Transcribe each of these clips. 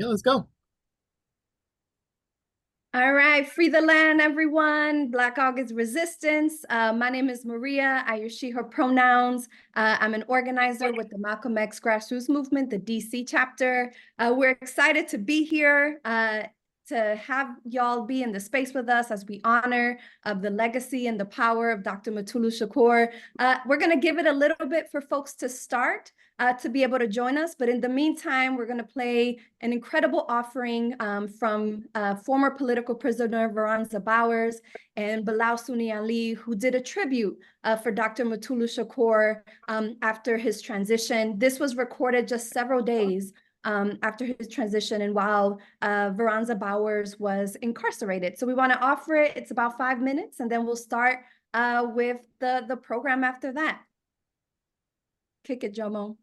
Yeah, let's go. All right, free the land, everyone. Black August Resistance. My name is Maria. I use she, her pronouns. I'm an organizer with the Malcolm X Grassroots Movement, the DC chapter. We're excited to be here, to have y'all be in the space with us as we honor the legacy and the power of Dr. Mutulu Shakur. We're going to give it a little bit for folks to start. To be able to join us. But in the meantime, we're going to play an incredible offering from former political prisoner Veranza Bowers and Bilal Suni Ali, who did a tribute for Dr. Mutulu Shakur after his transition. This was recorded just several days after his transition and while Veranza Bowers was incarcerated. So we want to offer it. It's about 5 minutes, and then we'll start with the program after that. Kick it, Jomo.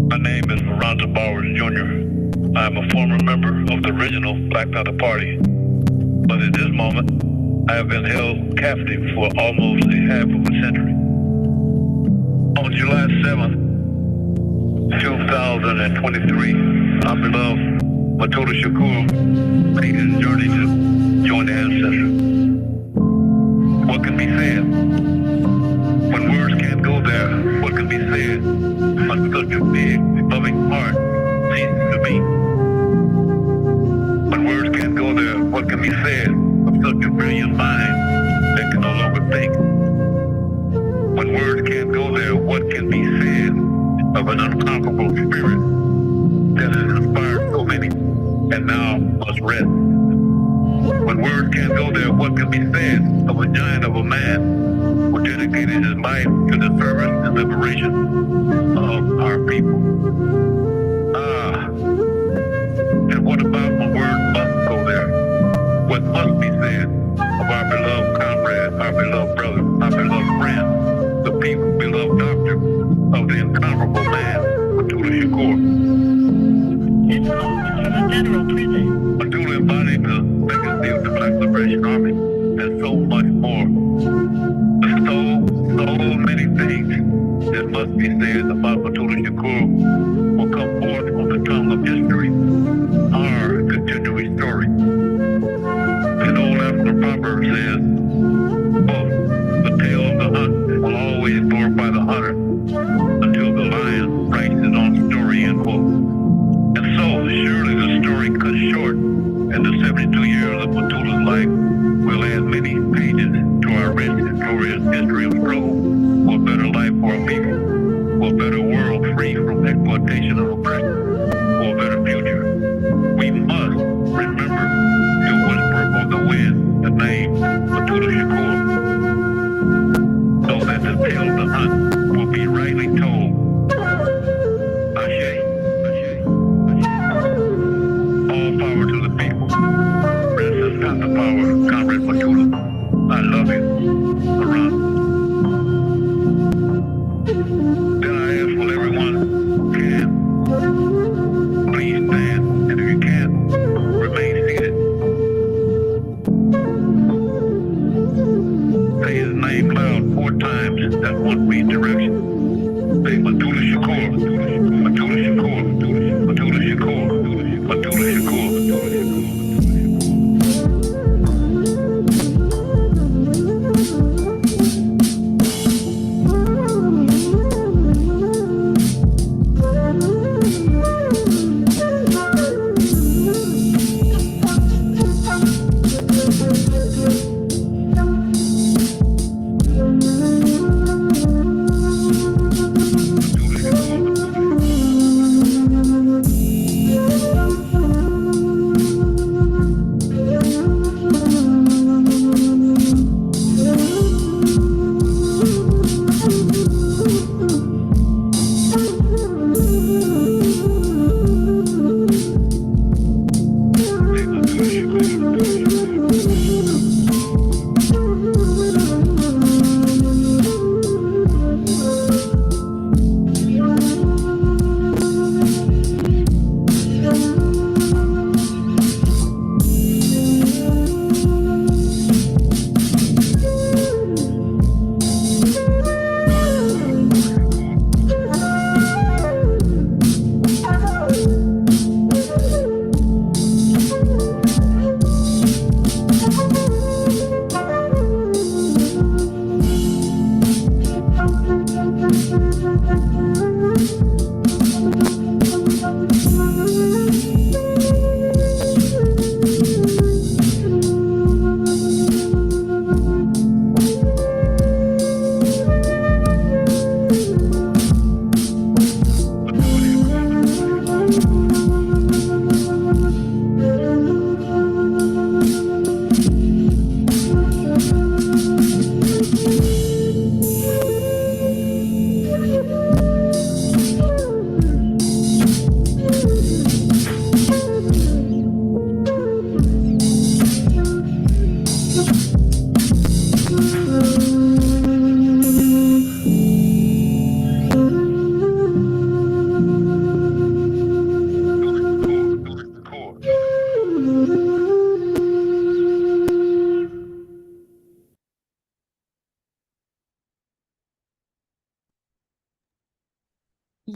My name is Veranza Bowers Jr. I am a former member of the original Black Panther Party, but at this moment, I have been held captive for almost a half of a century. On July 7th, 2023, our beloved Mutulu Shakur made his journey to join the ancestor. What can be said? When words can't go there, what can be said? On such a big, loving heart ceases to be. When words can't go there, what can be said of such a brilliant mind that can no longer think? When words can't go there, what can be said of an unconquerable spirit that has inspired so many and now must rest? When words can't go there, what can be said of a giant of a man who dedicated his life to the service and liberation of our people? And what about when words must go there? What must be said of our beloved comrade, our beloved brother, our beloved friend, the people beloved doctor of the incomparable man, Mutulu Shakur? It's from the general prison. Mutulu embodied the legacy of the Black Liberation Army and so much more. There's so many things that must be said about Mutulu Shakur will come forth from the tongue of history, our continuing story. An old African proverb says, quote, the tale of the hunt will always glorify the hunter until the lion writes his own story, end quote. And so, surely the story cut short, and the 72 years of Mutulu's life will add many pages to our rich and glorious history of struggle for a better life for our people, for a better world free from exploitation and oppression, for a better future. We must remember to whisper above the wind the name Mutulu Shakur, so that the tale of the hunt will be rightly told. Ashe, Ashe, Ashe. All power to the people. Princess Panther power, Comrade Mutulu. I love you. Around.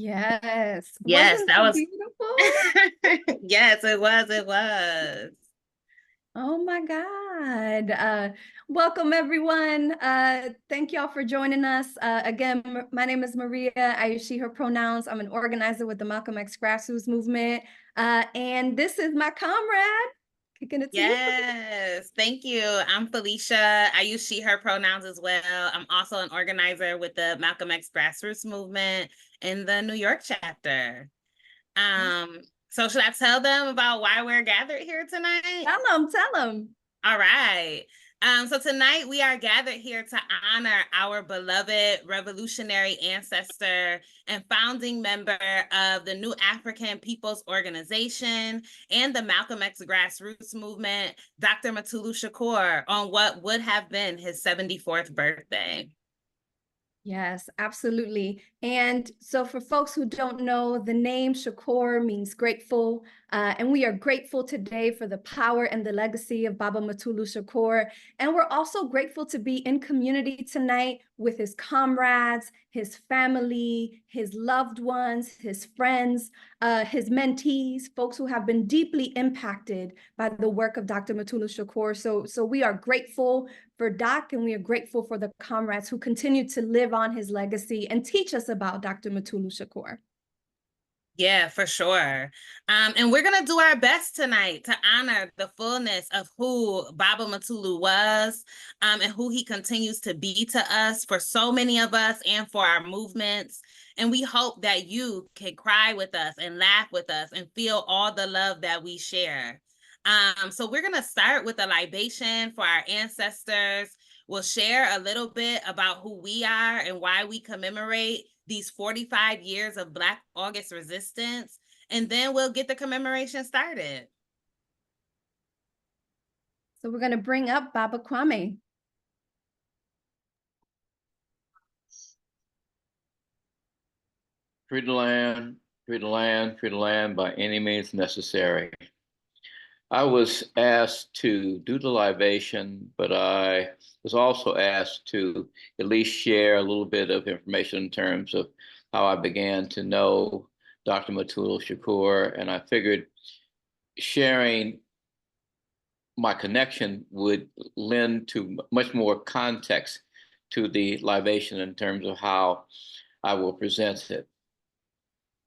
Yes. Yes, Wasn't that that was beautiful? yes, it was. It was. Oh my God. Welcome everyone. Thank y'all for joining us. Again, my name is Maria. I use she, her pronouns. I'm an organizer with the Malcolm X Grassroots Movement. And this is my comrade. Kicking it to you. Yes, thank you. I'm Felicia. I use she, her pronouns as well. I'm also an organizer with the Malcolm X Grassroots Movement in the New York chapter. So should I tell them about why we're gathered here tonight? Tell them. All right. So tonight we are gathered here to honor our beloved revolutionary ancestor and founding member of the New African People's Organization and the Malcolm X Grassroots Movement, Dr. Mutulu Shakur, on what would have been his 74th birthday. Yes, absolutely. And so for folks who don't know, the name Shakur means grateful. And we are grateful today for the power and the legacy of Baba Mutulu Shakur. And we're also grateful to be in community tonight with his comrades, his family, his loved ones, his friends, his mentees, folks who have been deeply impacted by the work of Dr. Mutulu Shakur. So we are grateful for Doc, and we are grateful for the comrades who continue to live on his legacy and teach us about Dr. Mutulu Shakur. Yeah, for sure. And we're going to do our best tonight to honor the fullness of who Baba Mutulu was and who he continues to be to us, for so many of us and for our movements. And we hope that you can cry with us and laugh with us and feel all the love that we share. So we're going to start with a libation for our ancestors. We'll share a little bit about who we are and why we commemorate these 45 years of Black August resistance, and then we'll get the commemoration started. So we're going to bring up Baba Kwame. Free the land, free the land, free the land by any means necessary. I was asked to do the libation, but I was also asked to at least share a little bit of information in terms of how I began to know Dr. Mutulu Shakur, and I figured sharing my connection would lend to much more context to the libation in terms of how I will present it.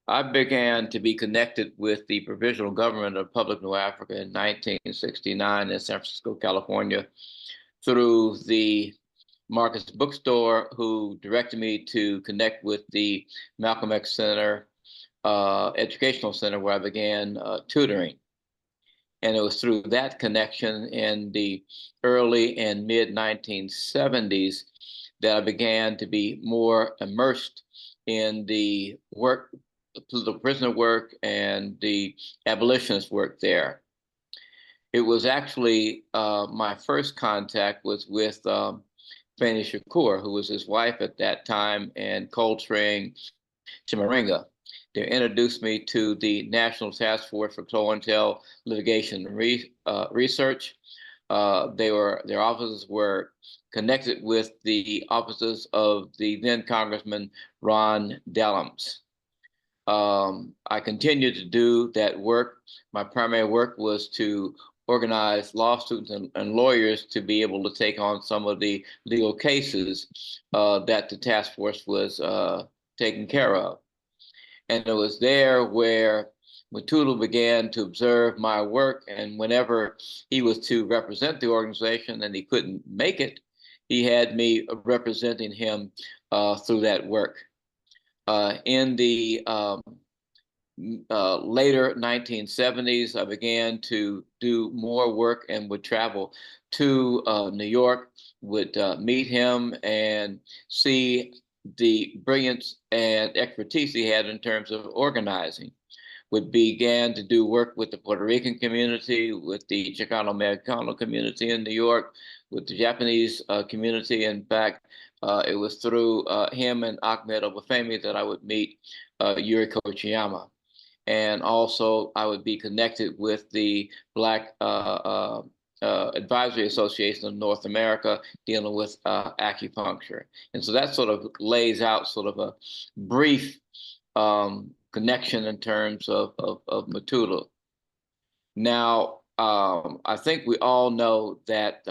I began to be connected with the provisional government of Republic New Africa in 1969 in San Francisco, California, through the Marcus Bookstore, who directed me to connect with the Malcolm X Center, Educational Center, where I began tutoring. And it was through that connection in the early and mid 1970s that I began to be more immersed in the work, the prisoner work and the abolitionist work there. It was actually my first contact was with Fanny Shakur, who was his wife at that time, and Coltrane Chimaringa. They introduced me to the National Task Force for Clientele Litigation Research. Their offices were connected with the offices of the then Congressman Ron Dellums. I continued to do that work. My primary work was to organize law students and lawyers to be able to take on some of the legal cases that the task force was taking care of. And it was there where Mutulu began to observe my work, and whenever he was to represent the organization and he couldn't make it, he had me representing him through that work. In the later 1970s, I began to do more work and would travel to New York, would meet him and see the brilliance and expertise he had in terms of organizing. Would began to do work with the Puerto Rican community, with the Chicano-Americano community in New York, with the Japanese community. In fact, it was through him and Ahmed Obafemi that I would meet Yuri Kochiyama. And also I would be connected with the Black Advisory Association of North America dealing with acupuncture. And so that sort of lays out sort of a brief connection in terms of Mutulu. Now, I think we all know that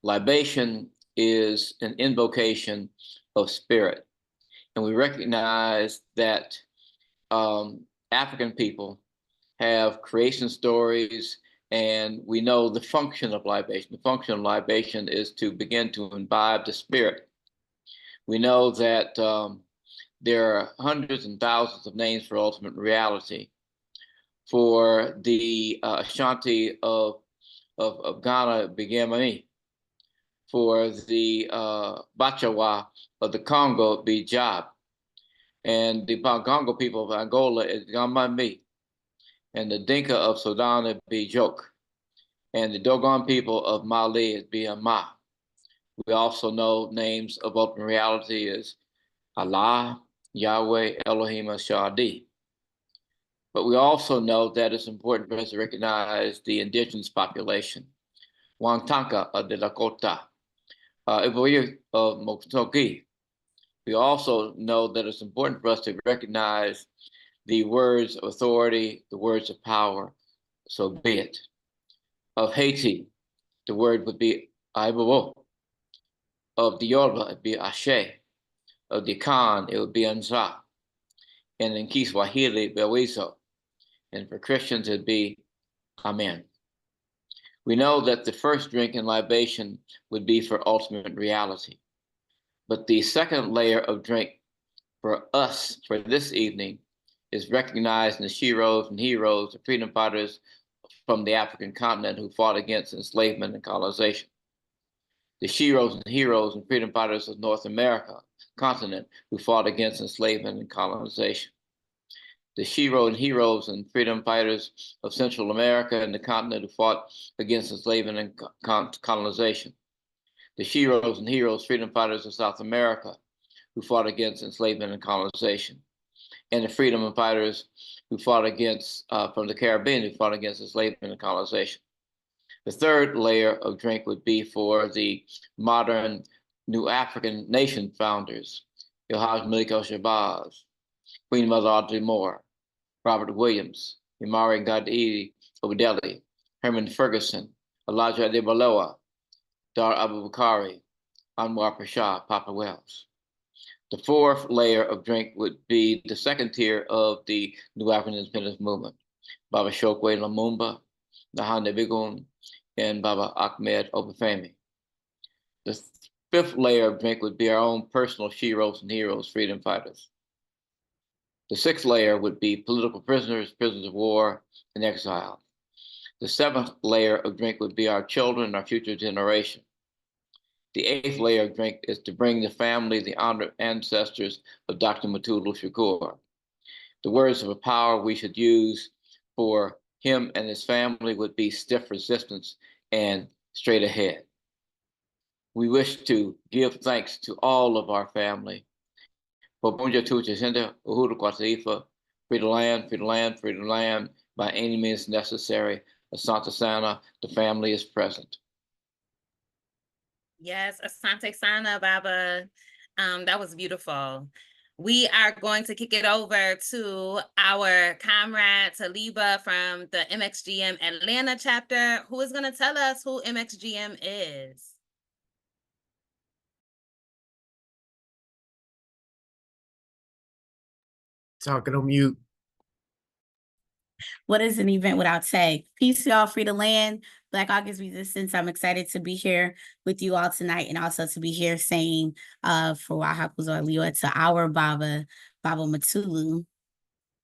libation is an invocation of spirit. And we recognize that African people have creation stories, and we know the function of libation. The function of libation is to begin to imbibe the spirit. We know that there are hundreds and thousands of names for ultimate reality. For the Ashanti of Ghana, Bigamami. For the Bachawa of the Congo, be Job. And the Congo people of Angola is Gamami. And the Dinka of Sudan would be Joke. And the Dogon people of Mali is be Ama. We also know names of ultimate reality is Allah, Yahweh, Elohim, and Shadi. But we also know that it's important for us to recognize the indigenous population. Wantanka of the Lakota, Ivory of Moktoki. We also know that it's important for us to recognize the words of authority, the words of power, so be it. Of Haiti, the word would be Aibo. Of the Yoruba, it would be Ashe. Of the Khan, it would be Anza. And in Kiswahili, Bewiso. And for Christians, it'd be Amen. We know that the first drink in libation would be for ultimate reality. But the second layer of drink for us for this evening is recognizing the sheroes and heroes, the freedom fighters from the African continent who fought against enslavement and colonization. The sheroes and heroes and freedom fighters of North America continent who fought against enslavement and colonization. The sheroes and heroes and freedom fighters of Central America and the continent who fought against enslavement and colonization. The sheroes and heroes, freedom fighters of South America who fought against enslavement and colonization. And the freedom fighters who fought against, from the Caribbean, who fought against enslavement and colonization. The third layer of drink would be for the modern New African nation founders, Ilhaj Malik el-Shabazz, Queen Mother Audrey Moore, Robert Williams, Imari Gadi Obadeli, Herman Ferguson, Elijah Adebaloa, Dar Abubakari, Anwar Pasha, Papa Wells. The fourth layer of drink would be the second tier of the New African Independence Movement, Baba Chokwe Lumumba, Nahane Bigun, and Baba Ahmed Obafemi. The fifth layer of drink would be our own personal sheroes and heroes, freedom fighters. The sixth layer would be political prisoners, prisoners of war, and exile. The seventh layer of drink would be our children and our future generation. The eighth layer of drink is to bring the family, the honored ancestors of Dr. Mutulu Shakur. The words of power we should use for him and his family would be stiff resistance and straight ahead. We wish to give thanks to all of our family. Free the land, free the land, free the land, by any means necessary. Asante Sana, the family is present. Yes, Asante Sana, Baba. That was beautiful. We are going to kick it over to our comrade Taliba from the MXGM Atlanta chapter, who is going to tell us who MXGM is. Talking on mute. What is an event without tag? Peace, y'all. Free the land. Black August Resistance. I'm excited to be here with you all tonight, and also to be here saying for Wahapuzaliwa to our Baba Mutulu.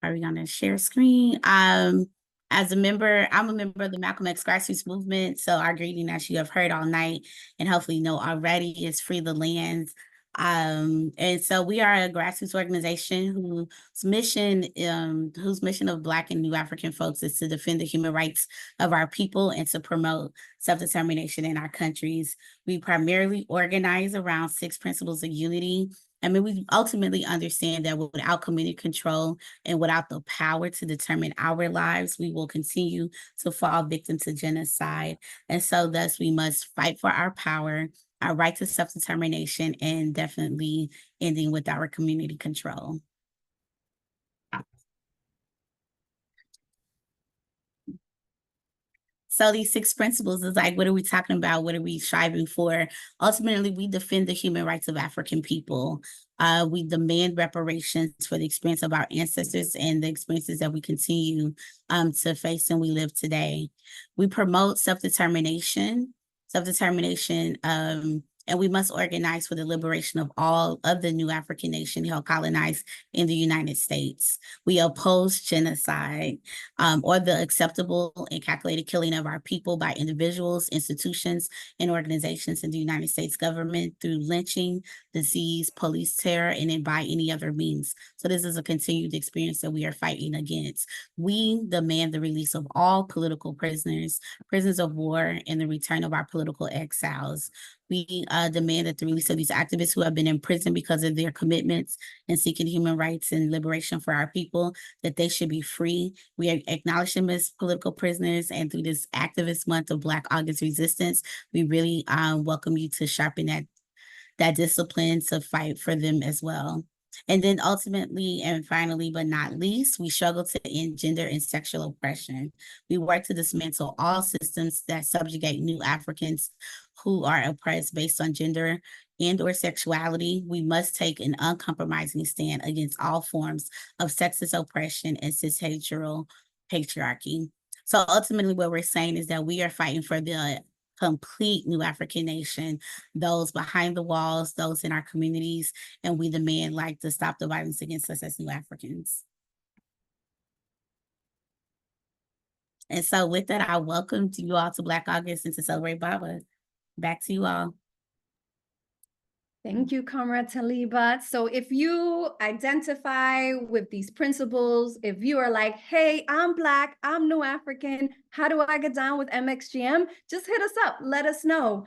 Are we gonna share screen? As a member, I'm a member of the Malcolm X Grassroots Movement. So our greeting, as you have heard all night and hopefully know already, is free the land. And so we are a grassroots organization whose mission of Black and New African folks is to defend the human rights of our people and to promote self-determination in our countries. We primarily organize around 6 principles of unity. I mean, we ultimately understand that without community control and without the power to determine our lives, we will continue to fall victim to genocide. And so thus we must fight for our power, our right to self-determination, and definitely ending with our community control. So these 6 principles is like, what are we talking about? What are we striving for? Ultimately, we defend the human rights of African people. We demand reparations for the experience of our ancestors and the experiences that we continue to face and we live today. We promote self-determination, and we must organize for the liberation of all of the new African nation held colonized in the United States. We oppose genocide or the acceptable and calculated killing of our people by individuals, institutions, and organizations in the United States government through lynching, disease, police terror, and then by any other means. So this is a continued experience that we are fighting against. We demand the release of all political prisoners, prisoners of war, and the return of our political exiles. We demand that the release of these activists who have been in prison because of their commitments and seeking human rights and liberation for our people, that they should be free. We acknowledge them as political prisoners, and through this activist month of Black August Resistance, we really welcome you to sharpen that discipline to fight for them as well. And then ultimately, and finally, but not least, we struggle to end gender and sexual oppression. We work to dismantle all systems that subjugate new Africans who are oppressed based on gender and or sexuality. We must take an uncompromising stand against all forms of sexist oppression and cisheteral patriarchy. So ultimately what we're saying is that we are fighting for the complete new African nation, those behind the walls, those in our communities, and we demand to stop the violence against us as new Africans. And so with that, I welcome you all to Black August and to celebrate Baba. Back to you all. Thank you, Comrade Taliba. So if you identify with these principles, if you are like, hey, I'm Black, I'm New African, how do I get down with MXGM? Just hit us up, let us know.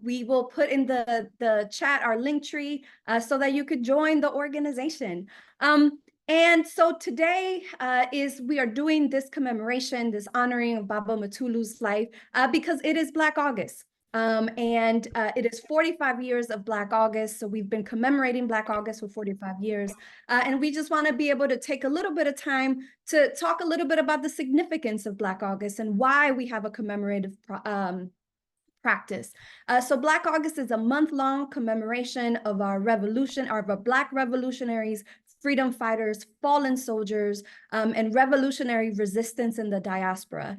We will put in the chat our link tree so that you could join the organization. And so today we are doing this commemoration, this honoring of Baba Mutulu's life because it is Black August. It is 45 years of Black August. So we've been commemorating Black August for 45 years. And we just want to be able to take a little bit of time to talk a little bit about the significance of Black August and why we have a commemorative practice. So Black August is a month-long commemoration of our revolution, of our Black revolutionaries, freedom fighters, fallen soldiers, and revolutionary resistance in the diaspora.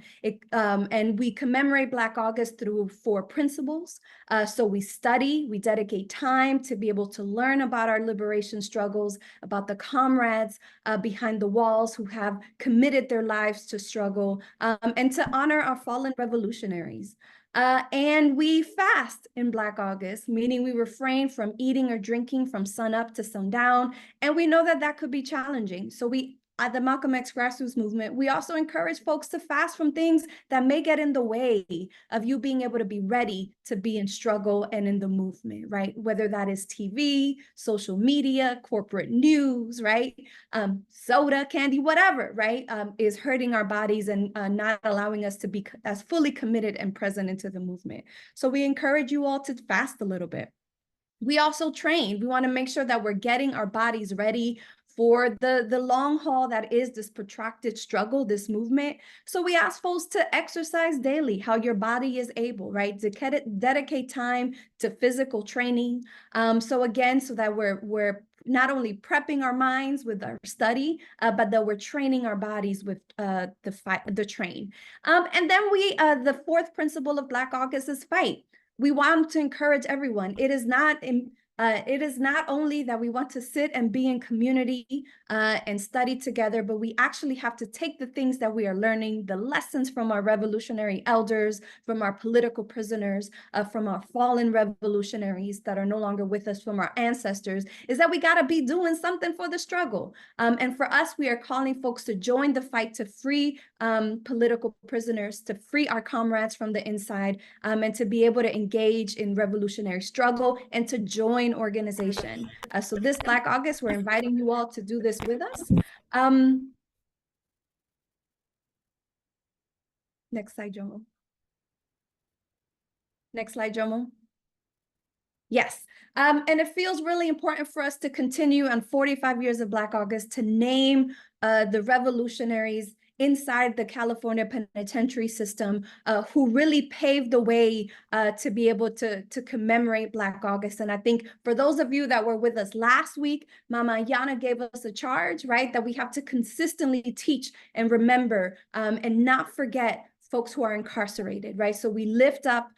And we commemorate Black August through 4 principles. So we study, we dedicate time to be able to learn about our liberation struggles, about the comrades behind the walls who have committed their lives to struggle, and to honor our fallen revolutionaries. And we fast in Black August, meaning we refrain from eating or drinking from sunup to sundown. And we know that that could be challenging. So we, at the Malcolm X Grassroots Movement, we also encourage folks to fast from things that may get in the way of you being able to be ready to be in struggle and in the movement, right? Whether that is TV, social media, corporate news, right? Soda, candy, whatever, right? Is hurting our bodies and not allowing us to be as fully committed and present into the movement. So we encourage you all to fast a little bit. We also train. We want to make sure that we're getting our bodies ready for the long haul that is this protracted struggle, this movement. So we ask folks to exercise daily, how your body is able, right? To dedicate time to physical training. So again, so that we're not only prepping our minds with our study, but that we're training our bodies with the train. And then the 4th principle of Black August is fight. We want to encourage everyone. It is not only that we want to sit and be in community and study together, but we actually have to take the things that we are learning, the lessons from our revolutionary elders, from our political prisoners, from our fallen revolutionaries that are no longer with us, from our ancestors, is that we got to be doing something for the struggle. And for us, we are calling folks to join the fight to free political prisoners, to free our comrades from the inside, and to be able to engage in revolutionary struggle and to join organization. So this Black August, we're inviting you all to do this with us. Next slide, Jomo. Next slide, Jomo. Yes. And it feels really important for us to continue on 45 years of Black August to name the revolutionaries inside the California penitentiary system who really paved the way to be able to commemorate Black August. And I think for those of you that were with us last week, Mama Yana gave us a charge, right? That we have to consistently teach and remember and not forget folks who are incarcerated, right? So we lift up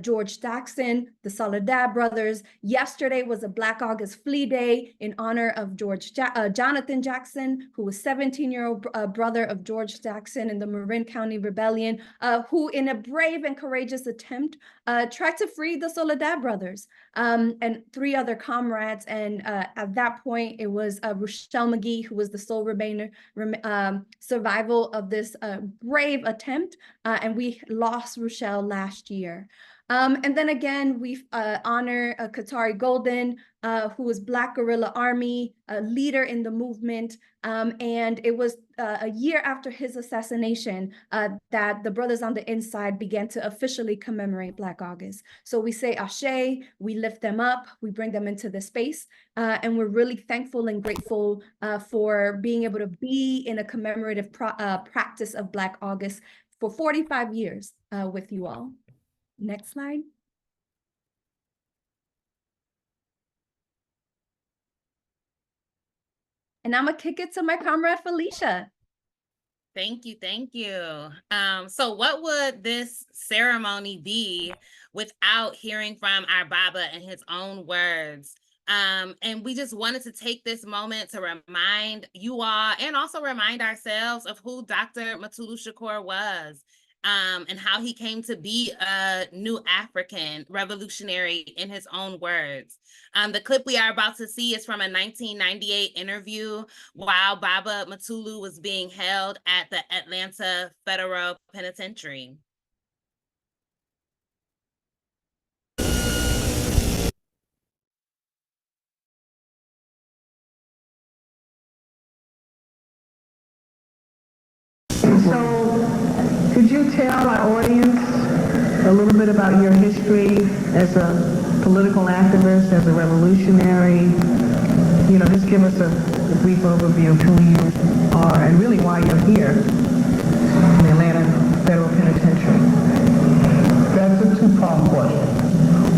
George Jackson, the Soledad brothers. Yesterday was a Black August Flea Day in honor of Jonathan Jackson, who was 17-year-old brother of George Jackson in the Marin County Rebellion, who in a brave and courageous attempt tried to free the Soledad brothers and 3 other comrades. And at that point, it was Rochelle McGee, who was the sole survival of this brave attempt. And we lost Rochelle last year. And then again, we honor Qatari Golden, who was Black Guerrilla Army, a leader in the movement. And it was a year after his assassination that the Brothers on the Inside began to officially commemorate Black August. So we say Ashe, we lift them up, we bring them into the space, and we're really thankful and grateful for being able to be in a commemorative practice of Black August for 45 years with you all. Next slide. And I'm gonna kick it to my comrade Felicia. Thank you, thank you. So what would this ceremony be without hearing from our Baba in his own words? And we just wanted to take this moment to remind you all and also remind ourselves of who Dr. Mutulu Shakur was. And how he came to be a new African revolutionary in his own words. The clip we are about to see is from a 1998 interview while Baba Mutulu was being held at the Atlanta Federal Penitentiary. Could you tell our audience a little bit about your history as a political activist, as a revolutionary? You know, just give us a brief overview of who you are and really why you're here in the Atlanta Federal Penitentiary. That's a two-pronged question.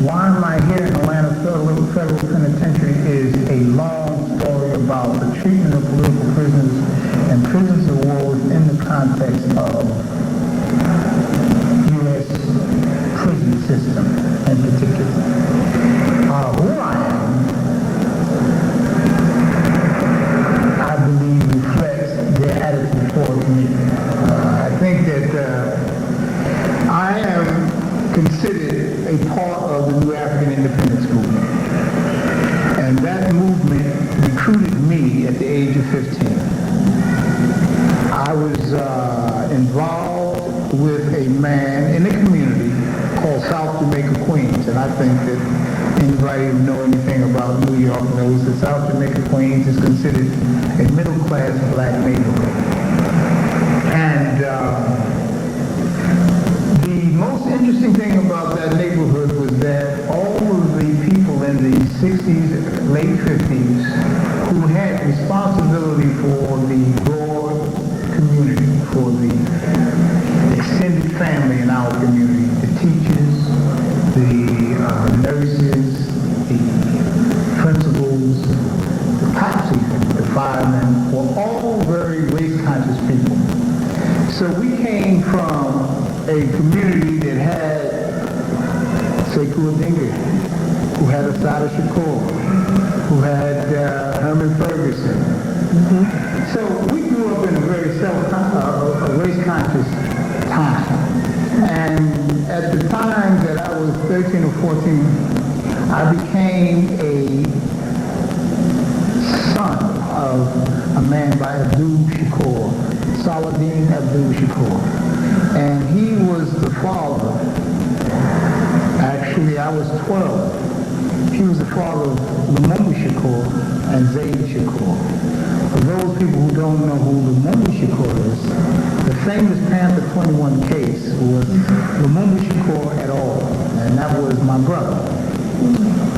Why am I here in Atlanta Federal Penitentiary is a long story about the treatment of political prisoners and prisoners of war in the context of U.S. prison system in particular. Who I am, I believe, reflects their attitude towards me. I think that I am considered a part of the new African independence movement. And that movement recruited me at the age of 15. I was involved with a man in the community called South Jamaica, Queens. And I think that anybody who knows anything about New York knows that South Jamaica, Queens is considered a middle-class black neighborhood. And the most interesting thing about that neighborhood was that all of the people in the 60s, late 50s, who had responsibility for the broad community, for the extended family in our community, the teachers, the nurses, the principals, the cops even, the firemen, were all very race-conscious people. So we came from a community that had Sekou Dinga, who had Assata Shakur, who had Herman Ferguson. Mm-hmm. So we grew up in a very race-conscious time. And at the time that I was 13 or 14, I became a son of a man by Abdul Shakur, Saladin Abdul Shakur. And he was the father. Actually, I was 12. He was the father of Mutulu Shakur and Zaid Shakur. For those people who don't know who Mutulu Shakur is, the famous Panther 21 case was Mutulu Shakur et al., and that was my brother.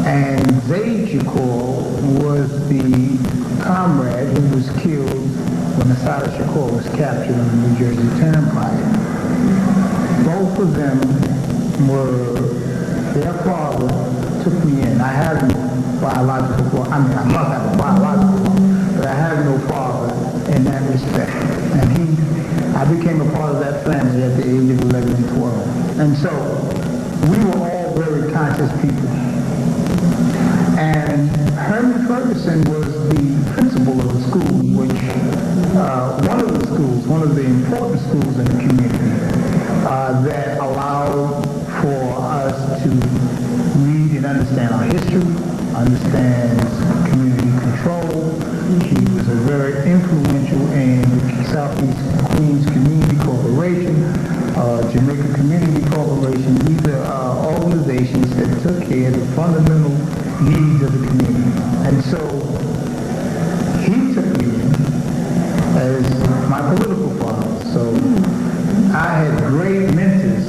And Zayd Shakur was the comrade who was killed when Mutulu Shakur was captured on the New Jersey Turnpike. Both of them were, their father took me in. I have no biological father. I mean, I must have a biological father, but I have no father in that respect. And I became a part of that family at the age of 11 and 12. And so we were all very conscious people. And Herman Ferguson was the principal of the school, which one of the important schools in the community that allowed for us to read and understand our history, understand community control. He was a very influential in the Southeast Queens Community Corporation, Jamaica Community Corporation. These are organizations that took care of the fundamental needs of the community. And so he took me in as my political father. So I had great mentors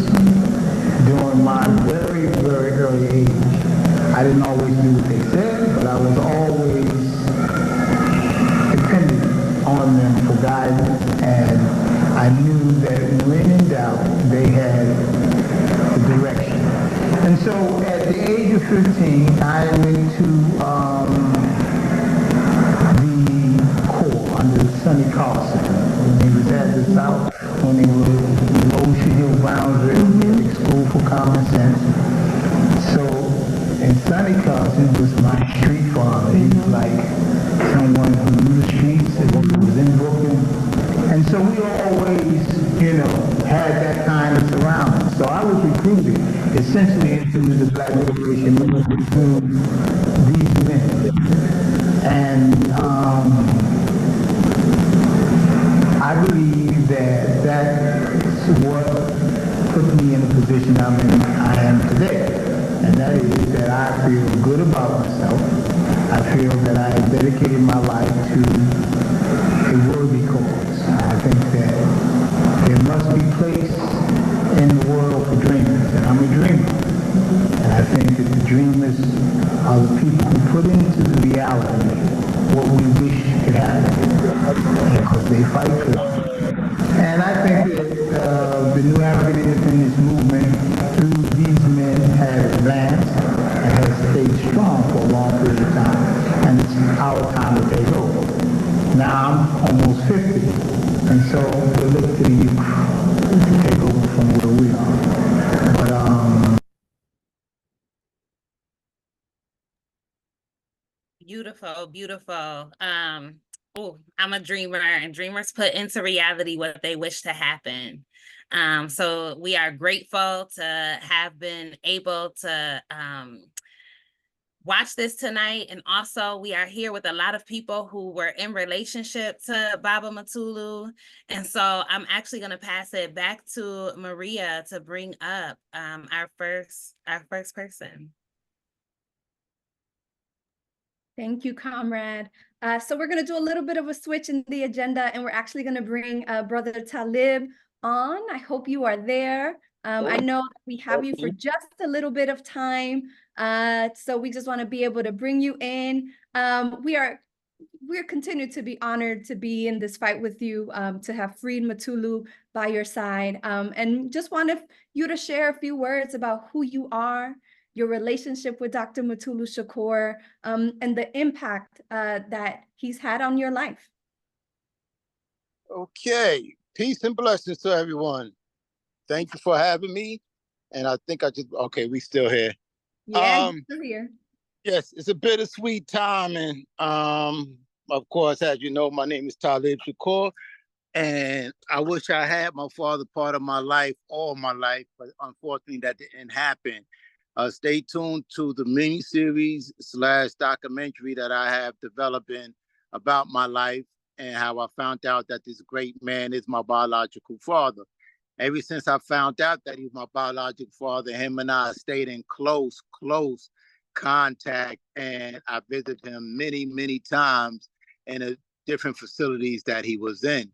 during my very, very early age. I didn't always do what they said, but I was always dependent on them for guidance, and I knew that when in doubt, they had the direction. And so at the age of 15, I went to the Corps under Sonny Carson. When he was at the South, when he was in Ocean Hill, Brownsville, Music School for Common Sense. So, and Sonny Carson was my street father. He was like someone who knew the streets and was in Brooklyn. And so we always, had that kind of surrounding. So I was recruited essentially into the Black Liberation Movement through these men. And I believe that that's what put me in the position I am today. And that is that I feel good about myself. I feel that I have dedicated my life to a worthy cause. I think that there must be place in the world for dreamers, and I'm a dreamer. And I think that the dreamers are the people who put into the reality what we wish could happen, because they fight for it. And I think that the new African independence movement, through these men, has advanced and has stayed strong for a long period of time. And it's our time to take over. Now I'm almost 50. And so we look to the youth to take over from where we are. But Beautiful, beautiful. Oh, I'm a dreamer, and dreamers put into reality what they wish to happen. So we are grateful to have been able to watch this tonight. And also we are here with a lot of people who were in relationship to Baba Mutulu. And so I'm actually going to pass it back to Maria to bring up our first person. Thank you, comrade. So we're going to do a little bit of a switch in the agenda, and we're actually going to bring Brother Talib on. I hope you are there. I know we have you for just a little bit of time. So we just want to be able to bring you in. We're continued to be honored to be in this fight with you, to have freed Mutulu by your side, and just wanted you to share a few words about who you are, your relationship with Dr. Mutulu Shakur, and the impact that he's had on your life. Okay, peace and blessings to everyone. Thank you for having me. And I think okay, we still here. Yeah, still here. Yes, it's a bittersweet time. And of course, as you know, my name is Talib Shakur. And I wish I had my father part of my life, all my life, but unfortunately that didn't happen. Stay tuned to the mini-series / documentary that I have developing about my life and how I found out that this great man is my biological father. Ever since I found out that he's my biological father, him and I stayed in close contact, and I visited him many, many times in the different facilities that he was in,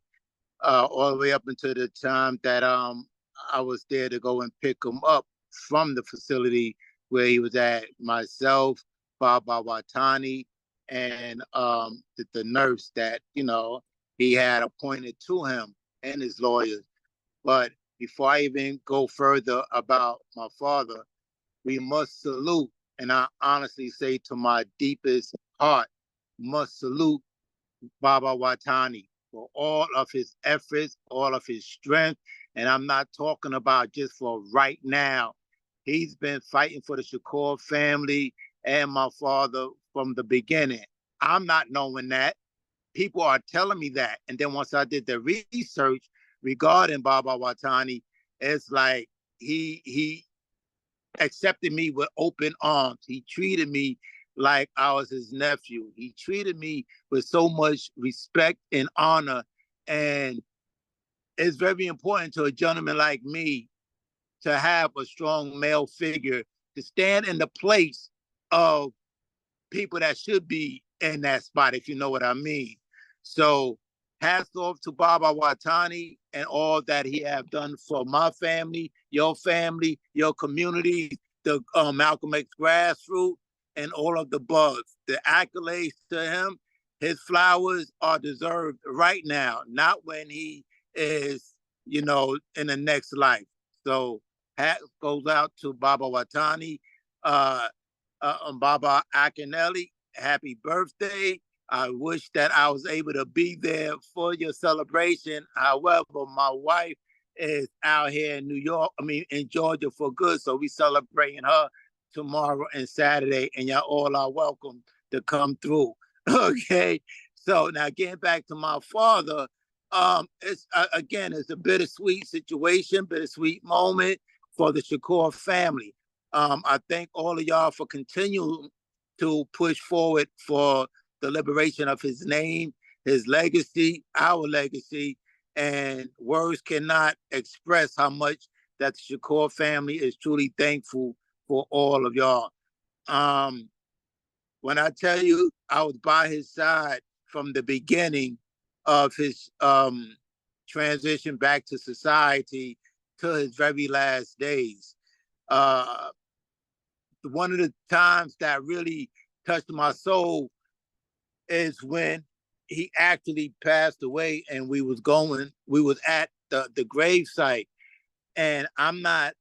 all the way up until the time that I was there to go and pick him up from the facility where he was at. Myself, Baba Watani and the nurse that, you know, he had appointed to him and his lawyers. But before I even go further about my father, we must salute, and I honestly say to my deepest heart, must salute Baba Watani for all of his efforts, all of his strength. And I'm not talking about just for right now. He's been fighting for the Shakur family and my father from the beginning. I'm not knowing that. People are telling me that. And then once I did the research regarding Baba Watani, it's like he accepted me with open arms. He treated me like I was his nephew. He treated me with so much respect and honor. And it's very important to a gentleman like me to have a strong male figure to stand in the place of people that should be in that spot, if you know what I mean. So hats off to Baba Watani and all that he have done for my family, your community, the Malcolm X Grassroots, and all of the bugs. The accolades to him, his flowers are deserved right now, not when he is, you know, in the next life. So hat goes out to Baba Watani, Baba Akinelli. Happy birthday. I wish that I was able to be there for your celebration. However, my wife is out here in New York, in Georgia for good. So we celebrating her tomorrow and Saturday, and y'all all are welcome to come through. Okay. So now getting back to my father, it's a bittersweet situation, bittersweet moment for the Shakur family. I thank all of y'all for continuing to push forward for the liberation of his name, his legacy, our legacy, and words cannot express how much that the Shakur family is truly thankful for all of y'all. When I tell you I was by his side from the beginning of his transition back to society to his very last days, one of the times that really touched my soul is when he actually passed away and we was at the grave site. And I'm not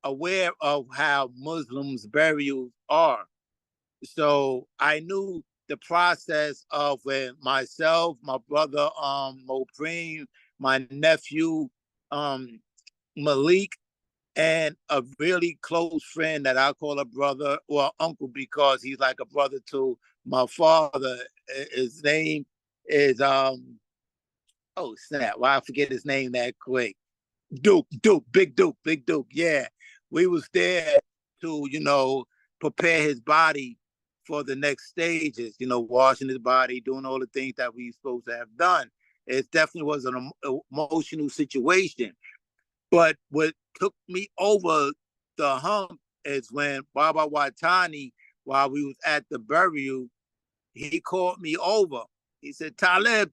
aware of how Muslims burials are. So I knew the process of when myself, my brother Mopreme, my nephew Malik, and a really close friend that I call a brother or uncle because he's like a brother to my father. His name is oh snap! Why I forget his name that quick? Big Duke. Yeah, we was there to, you know, prepare his body for the next stages. You know, washing his body, doing all the things that we supposed to have done. It definitely was an emotional situation. But what took me over the hump is when Baba Watani, while we was at the burial, he called me over. He said, Talib.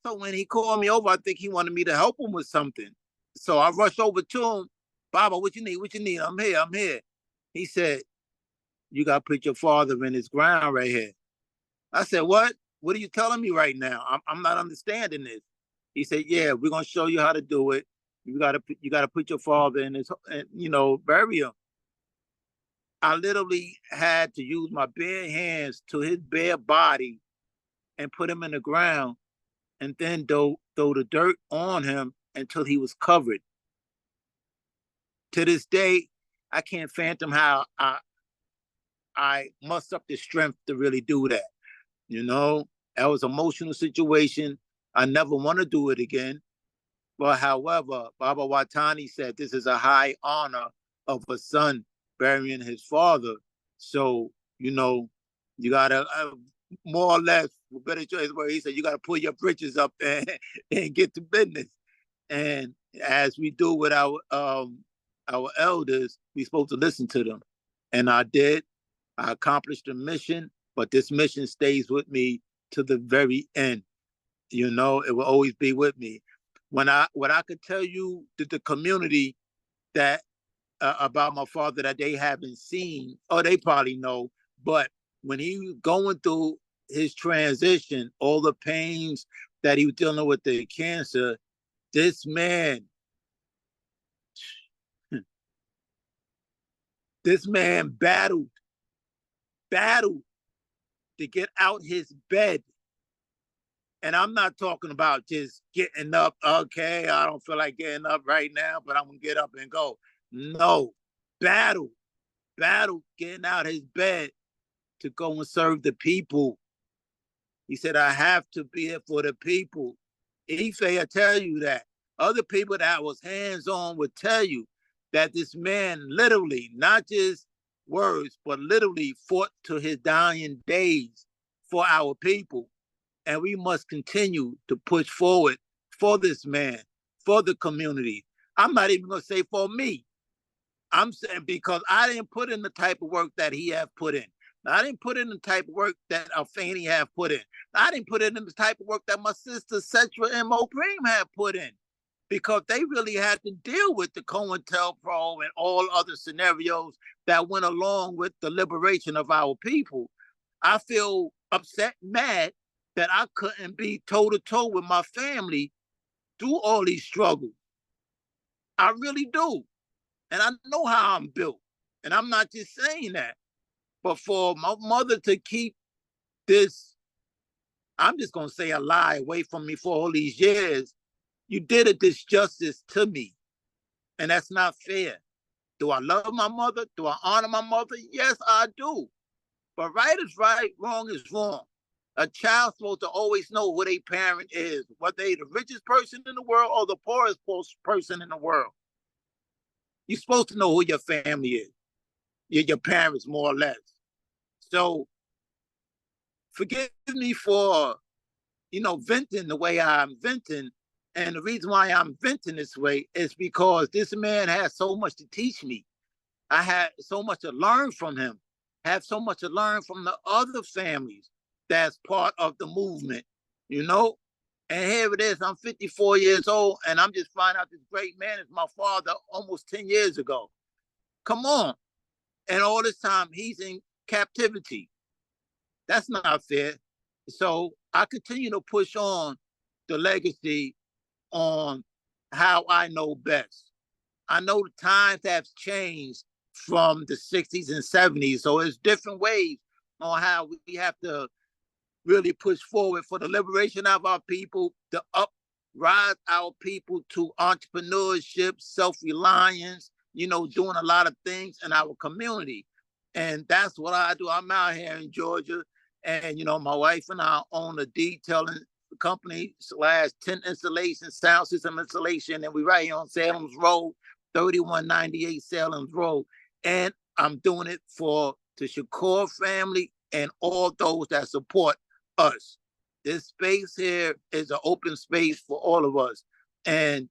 So when he called me over, I think he wanted me to help him with something. So I rushed over to him. Baba, what you need? I'm here. He said, you got to put your father in his ground right here. I said, what? What are you telling me right now? I'm not understanding this. He said, yeah, we're going to show you how to do it. You got to put your father in his, you know, bury him. I literally had to use my bare hands to his bare body and put him in the ground and then throw the dirt on him until he was covered. To this day, I can't fathom how I muster up the strength to really do that. You know, that was an emotional situation. I never want to do it again. But however, Baba Watani said this is a high honor of a son burying his father. So, you know, you got to more or less, better choice where he said, you got to pull your britches up and get to business. And as we do with our elders, we're supposed to listen to them. And I did. I accomplished the mission, but this mission stays with me to the very end. You know, it will always be with me. What I could tell you to the community that about my father that they haven't seen, or they probably know, But when he was going through his transition, all the pains that he was dealing with the cancer, this man battled to get out his bed. And I'm not talking about just getting up. Okay, I don't feel like getting up right now, but I'm gonna get up and go. No, battle getting out his bed to go and serve the people. He said, I have to be here for the people. Ife, I tell you that. Other people that was hands-on would tell you that this man literally, not just words, but literally fought to his dying days for our people. And we must continue to push forward for this man, for the community. I'm not even gonna say for me. I'm saying because I didn't put in the type of work that he have put in. I didn't put in the type of work that Alfani have put in. I didn't put in the type of work that my sister Cetra and Mo Preem have put in, because they really had to deal with the COINTELPRO and all other scenarios that went along with the liberation of our people. I feel upset, mad that I couldn't be toe-to-toe with my family through all these struggles. I really do. And I know how I'm built. And I'm not just saying that. But for my mother to keep this, I'm just going to say a lie, away from me for all these years, you did a disjustice to me. And that's not fair. Do I love my mother? Do I honor my mother? Yes, I do. But right is right, wrong is wrong. A child's supposed to always know who their parent is, whether they the richest person in the world or the poorest person in the world. You're supposed to know who your family is, your parents, more or less. So forgive me for, venting the way I'm venting. And the reason why I'm venting this way is because this man has so much to teach me. I had so much to learn from him, have so much to learn from the other families that's part of the movement, And here it is, I'm 54 years old, and I'm just finding out this great man is my father almost 10 years ago. Come on. And all this time, he's in captivity. That's not fair. So I continue to push on the legacy on how I know best. I know the times have changed from the 60s and 70s, so it's different ways on how we have to really push forward for the liberation of our people, to uprise our people to entrepreneurship, self-reliance, doing a lot of things in our community. And that's what I do. I'm out here in Georgia, and, my wife and I own a detailing company / tent installation, sound system installation, and we right here on Salem's Road, 3198 Salem's Road. And I'm doing it for the Shakur family and all those that support us. This space here is an open space for all of us. And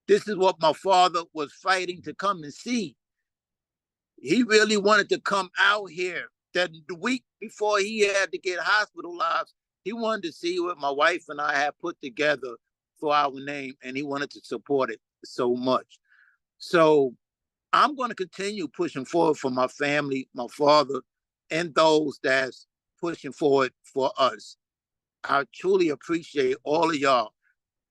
this is what my father was fighting to come and see. He really wanted to come out here. That the week before he had to get hospitalized, he wanted to see what my wife and I had put together for our name, and he wanted to support it so much. So I'm going to continue pushing forward for my family, my father, and those that's pushing forward for us. I truly appreciate all of y'all.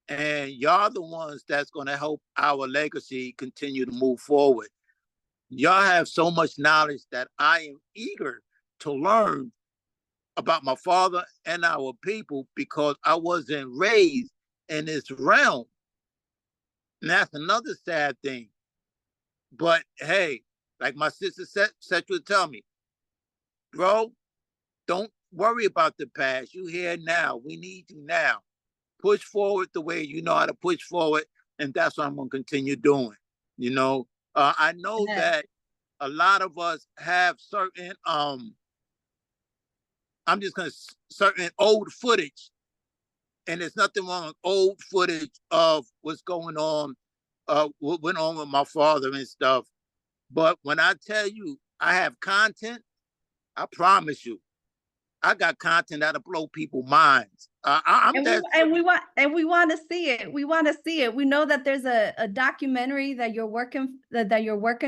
And y'all the ones that's going to help our legacy continue to move forward. Y'all have so much knowledge that I am eager to learn about my father and our people, because I wasn't raised in this realm. And that's another sad thing. But hey, like my sister Cetra would tell me, bro, don't worry about the past. You here now. We need you now. Push forward the way you know how to push forward. And that's what I'm going to continue doing. I know that a lot of us have certain, certain old footage. And there's nothing wrong with old footage of what's going on, what went on with my father and stuff. But when I tell you I have content, I promise you, I got content that'll blow people's minds. We want to see it. We want to see it. We know that there's a documentary that you're working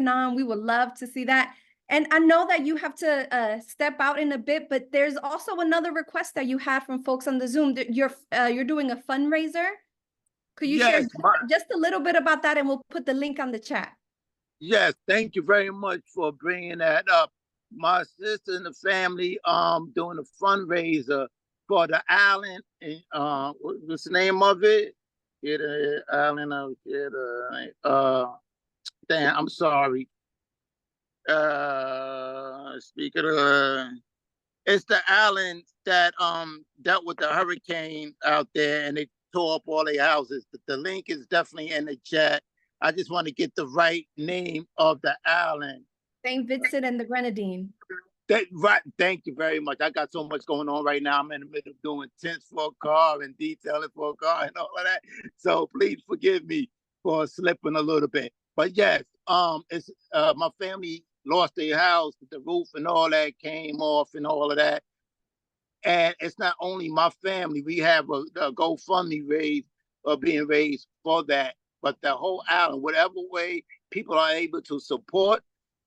on. We would love to see that. And I know that you have to step out in a bit, but there's also another request that you had from folks on the Zoom that you're doing a fundraiser. Could you share just a little bit about that, and we'll put the link on the chat. Yes, thank you very much for bringing that up. My sister and the family doing a fundraiser for the island. What's the name of it? Island of damn, I'm sorry. Speaking of, it's the island that dealt with the hurricane out there, and they tore up all their houses. The link is definitely in the chat. I just want to get the right name of the island. St. Vincent and the Grenadine. Right. Thank you very much. I got so much going on right now. I'm in the middle of doing tints for a car and detailing for a car and all of that. So please forgive me for slipping a little bit. But yes, it's my family lost their house, the roof and all that came off and all of that. And it's not only my family. We have a GoFundMe being raised for that. But the whole island, whatever way people are able to support,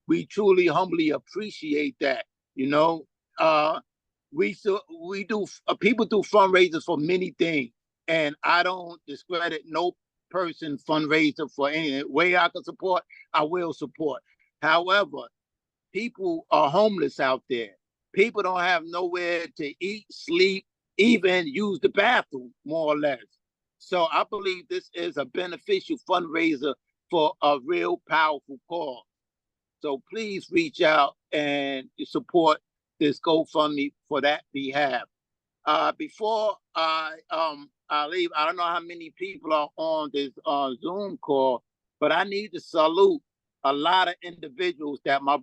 we truly, humbly appreciate that. You know, we do. People do fundraisers for many things, and I don't discredit no person fundraiser for any way I can support. I will support. However, people are homeless out there. People don't have nowhere to eat, sleep, even use the bathroom, more or less. So I believe this is a beneficial fundraiser for a real powerful cause. So please reach out and support this GoFundMe for that behalf. Before I leave, I don't know how many people are on this Zoom call, but I need to salute a lot of individuals that my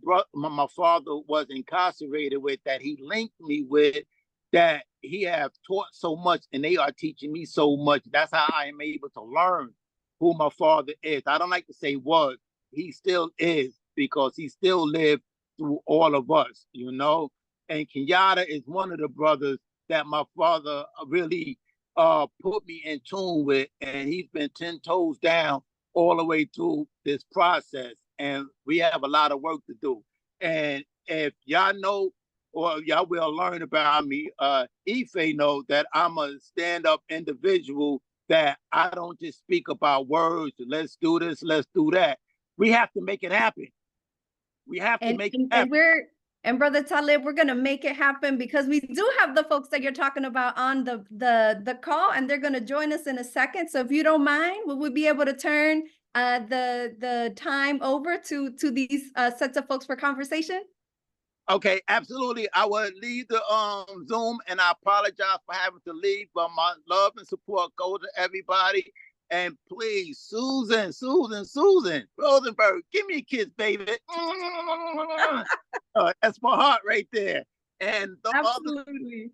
father was incarcerated with, that he linked me with, that he have taught so much, and they are teaching me so much. That's how I am able to learn who my father is. I don't like to say was, he still is, because he still lived through all of us, you know? And Kenyatta is one of the brothers that my father really put me in tune with, and he's been 10 toes down all the way through this process. And we have a lot of work to do. And if y'all know, or y'all will learn about me, Ife know that I'm a stand-up individual, that I don't just speak about words, let's do this, let's do that. We have to make it happen. We have to make it happen. And Brother Talib, we're going to make it happen, because we do have the folks that you're talking about on the call, and they're going to join us in a second. So if you don't mind, will we be able to turn the time over to these sets of folks for conversation? Okay, absolutely. I will leave the Zoom, and I apologize for having to leave, but my love and support go to everybody. And please, Susan Rosenberg, give me a kiss, baby. That's my heart right there. And absolutely.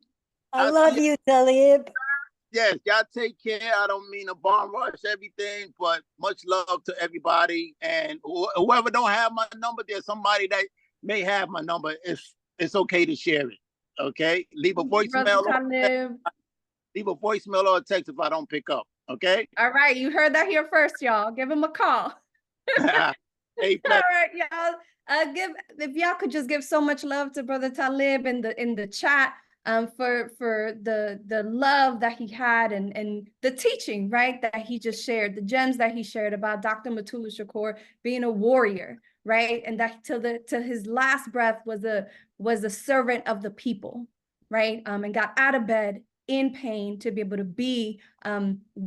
I love you, Talib. Yes, y'all take care. I don't mean to bomb rush everything, but much love to everybody. And whoever don't have my number, there's somebody that may have my number. It's okay to share it. Okay, leave a voicemail. Leave a voicemail or a text if I don't pick up. Okay. All right, you heard that here first, y'all. Give him a call. Hey, all right, y'all. If y'all could just give so much love to Brother Talib in the chat, for the love that he had, and the teaching, right, that he just shared, the gems that he shared about Dr. Mutulu Shakur being a warrior, right, and that till his last breath was a servant of the people, right, and got out of bed in pain to be able to be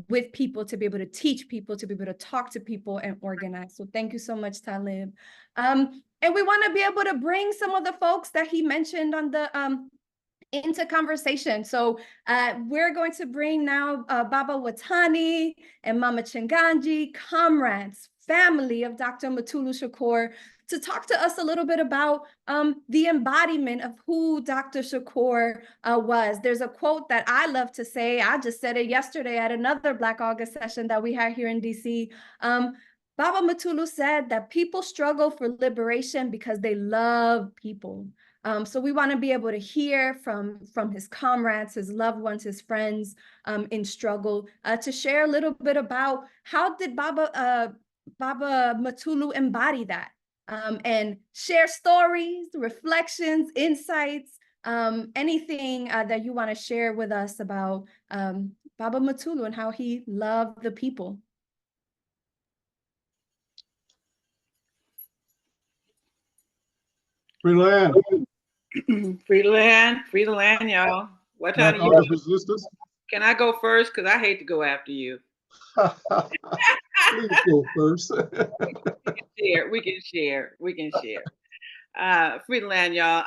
with people, to be able to teach people, to be able to talk to people and organize. So thank you so much, Talib. And we want to be able to bring some of the folks that he mentioned on the into conversation. So we're going to bring now Baba Watani and Mama Chinganji, comrades, family of Dr. Mutulu Shakur, to talk to us a little bit about the embodiment of who Dr. Shakur was. There's a quote that I love to say. I just said it yesterday at another Black August session that we had here in DC. Baba Mutulu said that people struggle for liberation because they love people. So we want to be able to hear from his comrades, his loved ones, his friends in struggle, to share a little bit about how did Baba Mutulu embody that? and share stories, reflections, insights, anything that you want to share with us about Baba Mutulu and how he loved the people. Free land. Free the land, free the land, y'all. What time Black do you August resistance. Can I go first? Because I hate to go after you. Please go first. We can share. Free the land, y'all.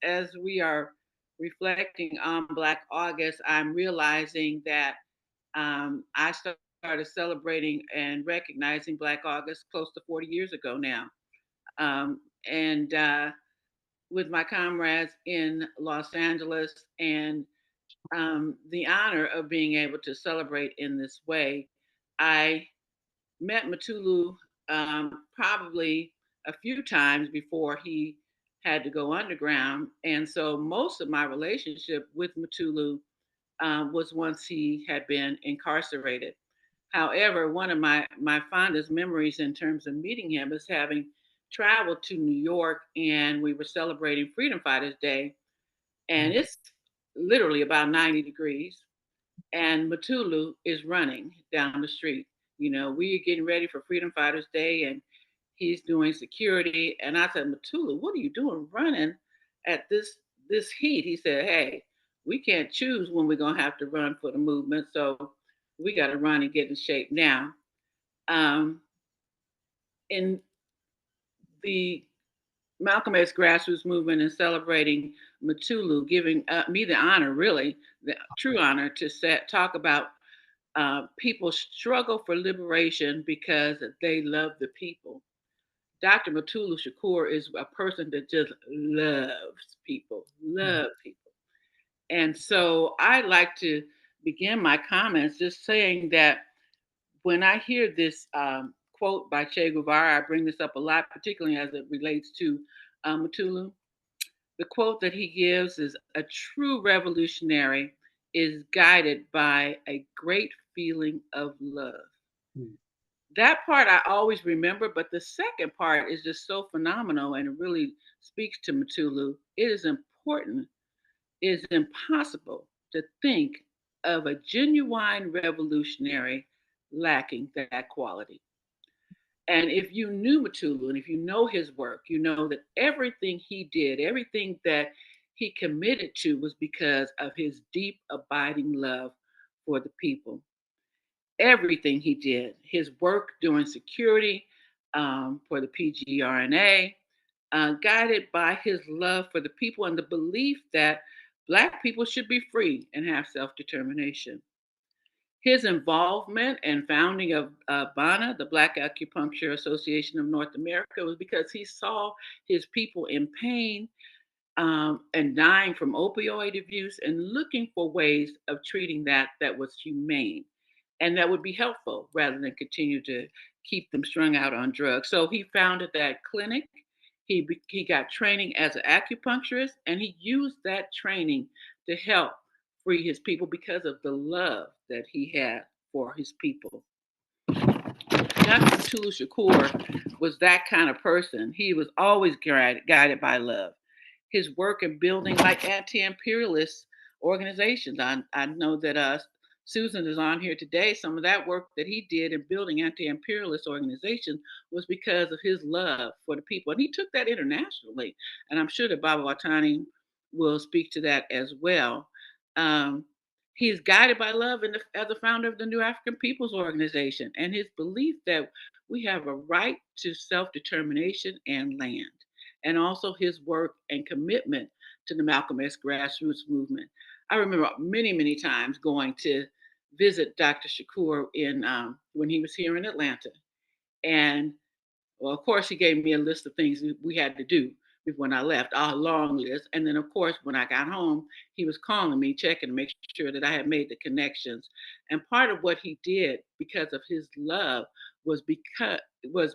As we are reflecting on Black August, I'm realizing that I started celebrating and recognizing Black August close to 40 years ago now. And with my comrades in Los Angeles, and the honor of being able to celebrate in this way. I met Mutulu probably a few times before he had to go underground. And so most of my relationship with Mutulu was once he had been incarcerated. However, one of my fondest memories in terms of meeting him is having traveled to New York, and we were celebrating Freedom Fighters Day, and it's literally about 90 degrees, and Mutulu is running down the street. You know, we're getting ready for Freedom Fighters Day, and he's doing security. And I said, Mutulu, what are you doing running at this heat? He said, hey, we can't choose when we're gonna have to run for the movement, so we got to run and get in shape now. In the Malcolm X Grassroots Movement and celebrating Mutulu, giving me the honor, really, the true honor to talk about people's struggle for liberation because they love the people. Dr. Mutulu Shakur is a person that just loves people. And so I like to begin my comments just saying that when I hear this quote by Che Guevara, I bring this up a lot, particularly as it relates to Mutulu. The quote that he gives is, a true revolutionary is guided by a great feeling of love. That part I always remember, but the second part is just so phenomenal, and it really speaks to Mutulu. It is important, it is impossible to think of a genuine revolutionary lacking that quality. And if you knew Mutulu and if you know his work, you know that everything he did, everything that he committed to was because of his deep, abiding love for the people. Everything he did, his work doing security for the PGRNA, guided by his love for the people and the belief that Black people should be free and have self-determination. His involvement and founding of BANA, the Black Acupuncture Association of North America, was because he saw his people in pain and dying from opioid abuse and looking for ways of treating that was humane and that would be helpful rather than continue to keep them strung out on drugs. So he founded that clinic. He got training as an acupuncturist, and he used that training to help free his people because of the love that he had for his people. Dr. Mutulu Shakur was that kind of person. He was always guided by love. His work in building like anti-imperialist organizations. I know that Susan is on here today. Some of that work that he did in building anti-imperialist organizations was because of his love for the people. And he took that internationally. And I'm sure that Baba Watani will speak to that as well. He's guided by love as a founder of the New African Peoples Organization and his belief that we have a right to self-determination and land, and also his work and commitment to the Malcolm X Grassroots Movement. I remember many, many times going to visit Dr. Shakur when he was here in Atlanta. And well, of course, he gave me a list of things we had to do when I left, a long list. And then, of course, when I got home, he was calling me, checking to make sure that I had made the connections. And part of what he did because of his love was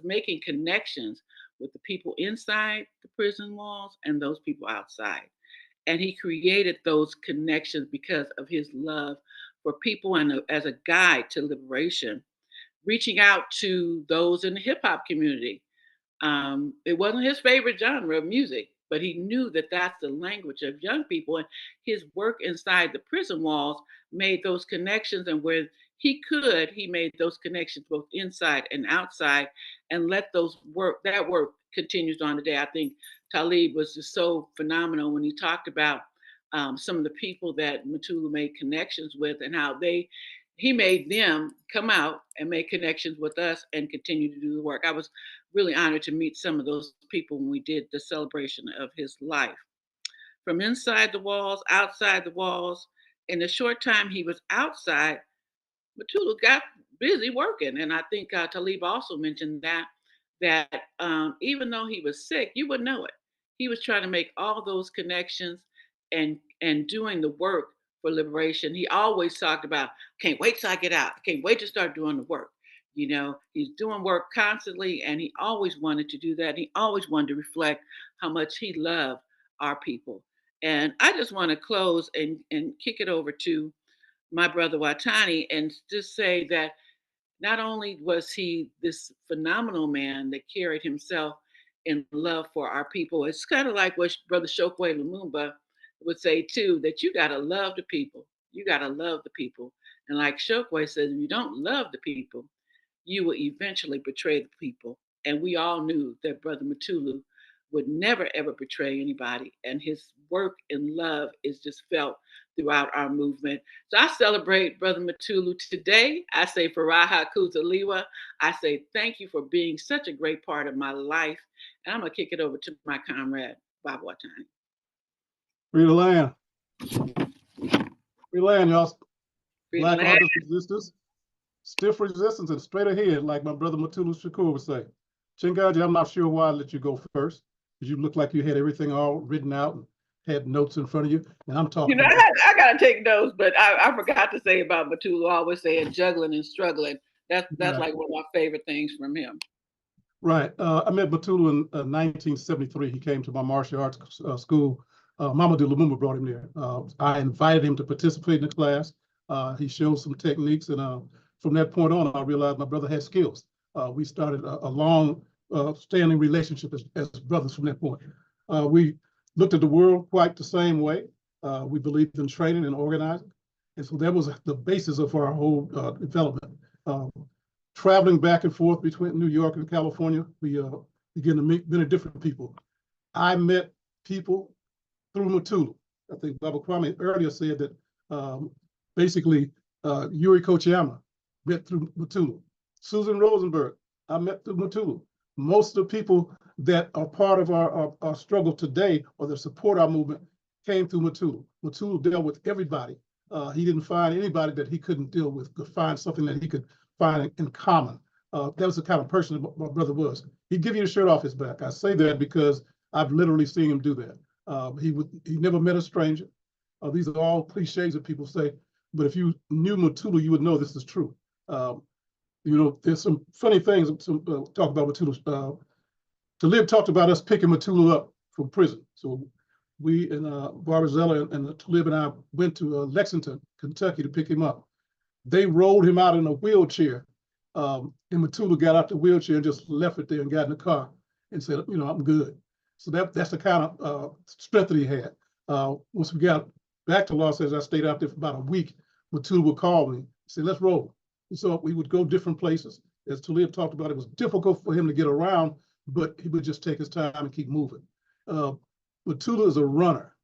making connections with the people inside the prison walls and those people outside. And he created those connections because of his love for people and as a guide to liberation, reaching out to those in the hip hop community. It wasn't his favorite genre of music, but he knew that that's the language of young people. And his work inside the prison walls made those connections. And where he could, he made those connections both inside and outside, and let that work continues on today. I think Talib was just so phenomenal when he talked about some of the people that Mutulu made connections with, and how he made them come out and make connections with us and continue to do the work. I was really honored to meet some of those people when we did the celebration of his life. From inside the walls, outside the walls, in the short time he was outside, Mutulu got busy working. And I think Talib also mentioned that even though he was sick, you would know it. He was trying to make all those connections and doing the work for liberation. He always talked about, can't wait till I get out. Can't wait to start doing the work. He's doing work constantly, and he always wanted to do that. He always wanted to reflect how much he loved our people. And I just want to close and kick it over to my brother Watani and just say that not only was he this phenomenal man that carried himself in love for our people, it's kind of like what Brother Chokwe Lumumba would say too, that you got to love the people. You got to love the people. And like Chokwe says, if you don't love the people, you will eventually betray the people. And we all knew that Brother Mutulu would never, ever betray anybody. And his work and love is just felt throughout our movement. So I celebrate Brother Mutulu today. I say Faraha Kuzaliwa. I say thank you for being such a great part of my life. And I'm going to kick it over to my comrade, Bob Watani. Free the land. Free land, y'all. Free Black land. August resistance. Stiff resistance and straight ahead, like my brother Mutulu Shakur would say. Chingaji, I'm not sure why I let you go first, because you look like you had everything all written out and had notes in front of you. And I'm talking. I got to take notes, but I forgot to say about Mutulu, always saying juggling and struggling. That's right. Like one of my favorite things from him. Right. I met Mutulu in 1973. He came to my martial arts school. Mamadou Lumumba brought him there. I invited him to participate in the class. He showed some techniques, and from that point on, I realized my brother had skills. We started a long standing relationship as brothers from that point. We looked at the world quite the same way. We believed in training and organizing. And so that was the basis of our whole development. Traveling back and forth between New York and California, we began to meet many different people. I met people through Mutulu. I think Baba Kwame earlier said that basically Yuri Kochiyama met through Mutulu. Susan Rosenberg, I met through Mutulu. Most of the people that are part of our struggle today or that support our movement came through Mutulu. Mutulu dealt with everybody. He didn't find anybody that he couldn't deal with, could find something that he could find in common. That was the kind of person that my brother was. He'd give you the shirt off his back. I say that because I've literally seen him do that. He never met a stranger. These are all cliches that people say, but if you knew Mutulu, you would know this is true. There's some funny things to talk about Mutulu. Talib talked about us picking Mutulu up from prison. So we and Barbazella and Talib and I went to Lexington, Kentucky to pick him up. They rolled him out in a wheelchair, and Mutulu got out the wheelchair and just left it there and got in the car and said, I'm good. So that's the kind of strength that he had. Once we got back to Los Angeles, I stayed out there for about a week. Mutulu would call me and say, let's roll. And so we would go different places. As Talib talked about, it was difficult for him to get around, but he would just take his time and keep moving. Mutulu is a runner,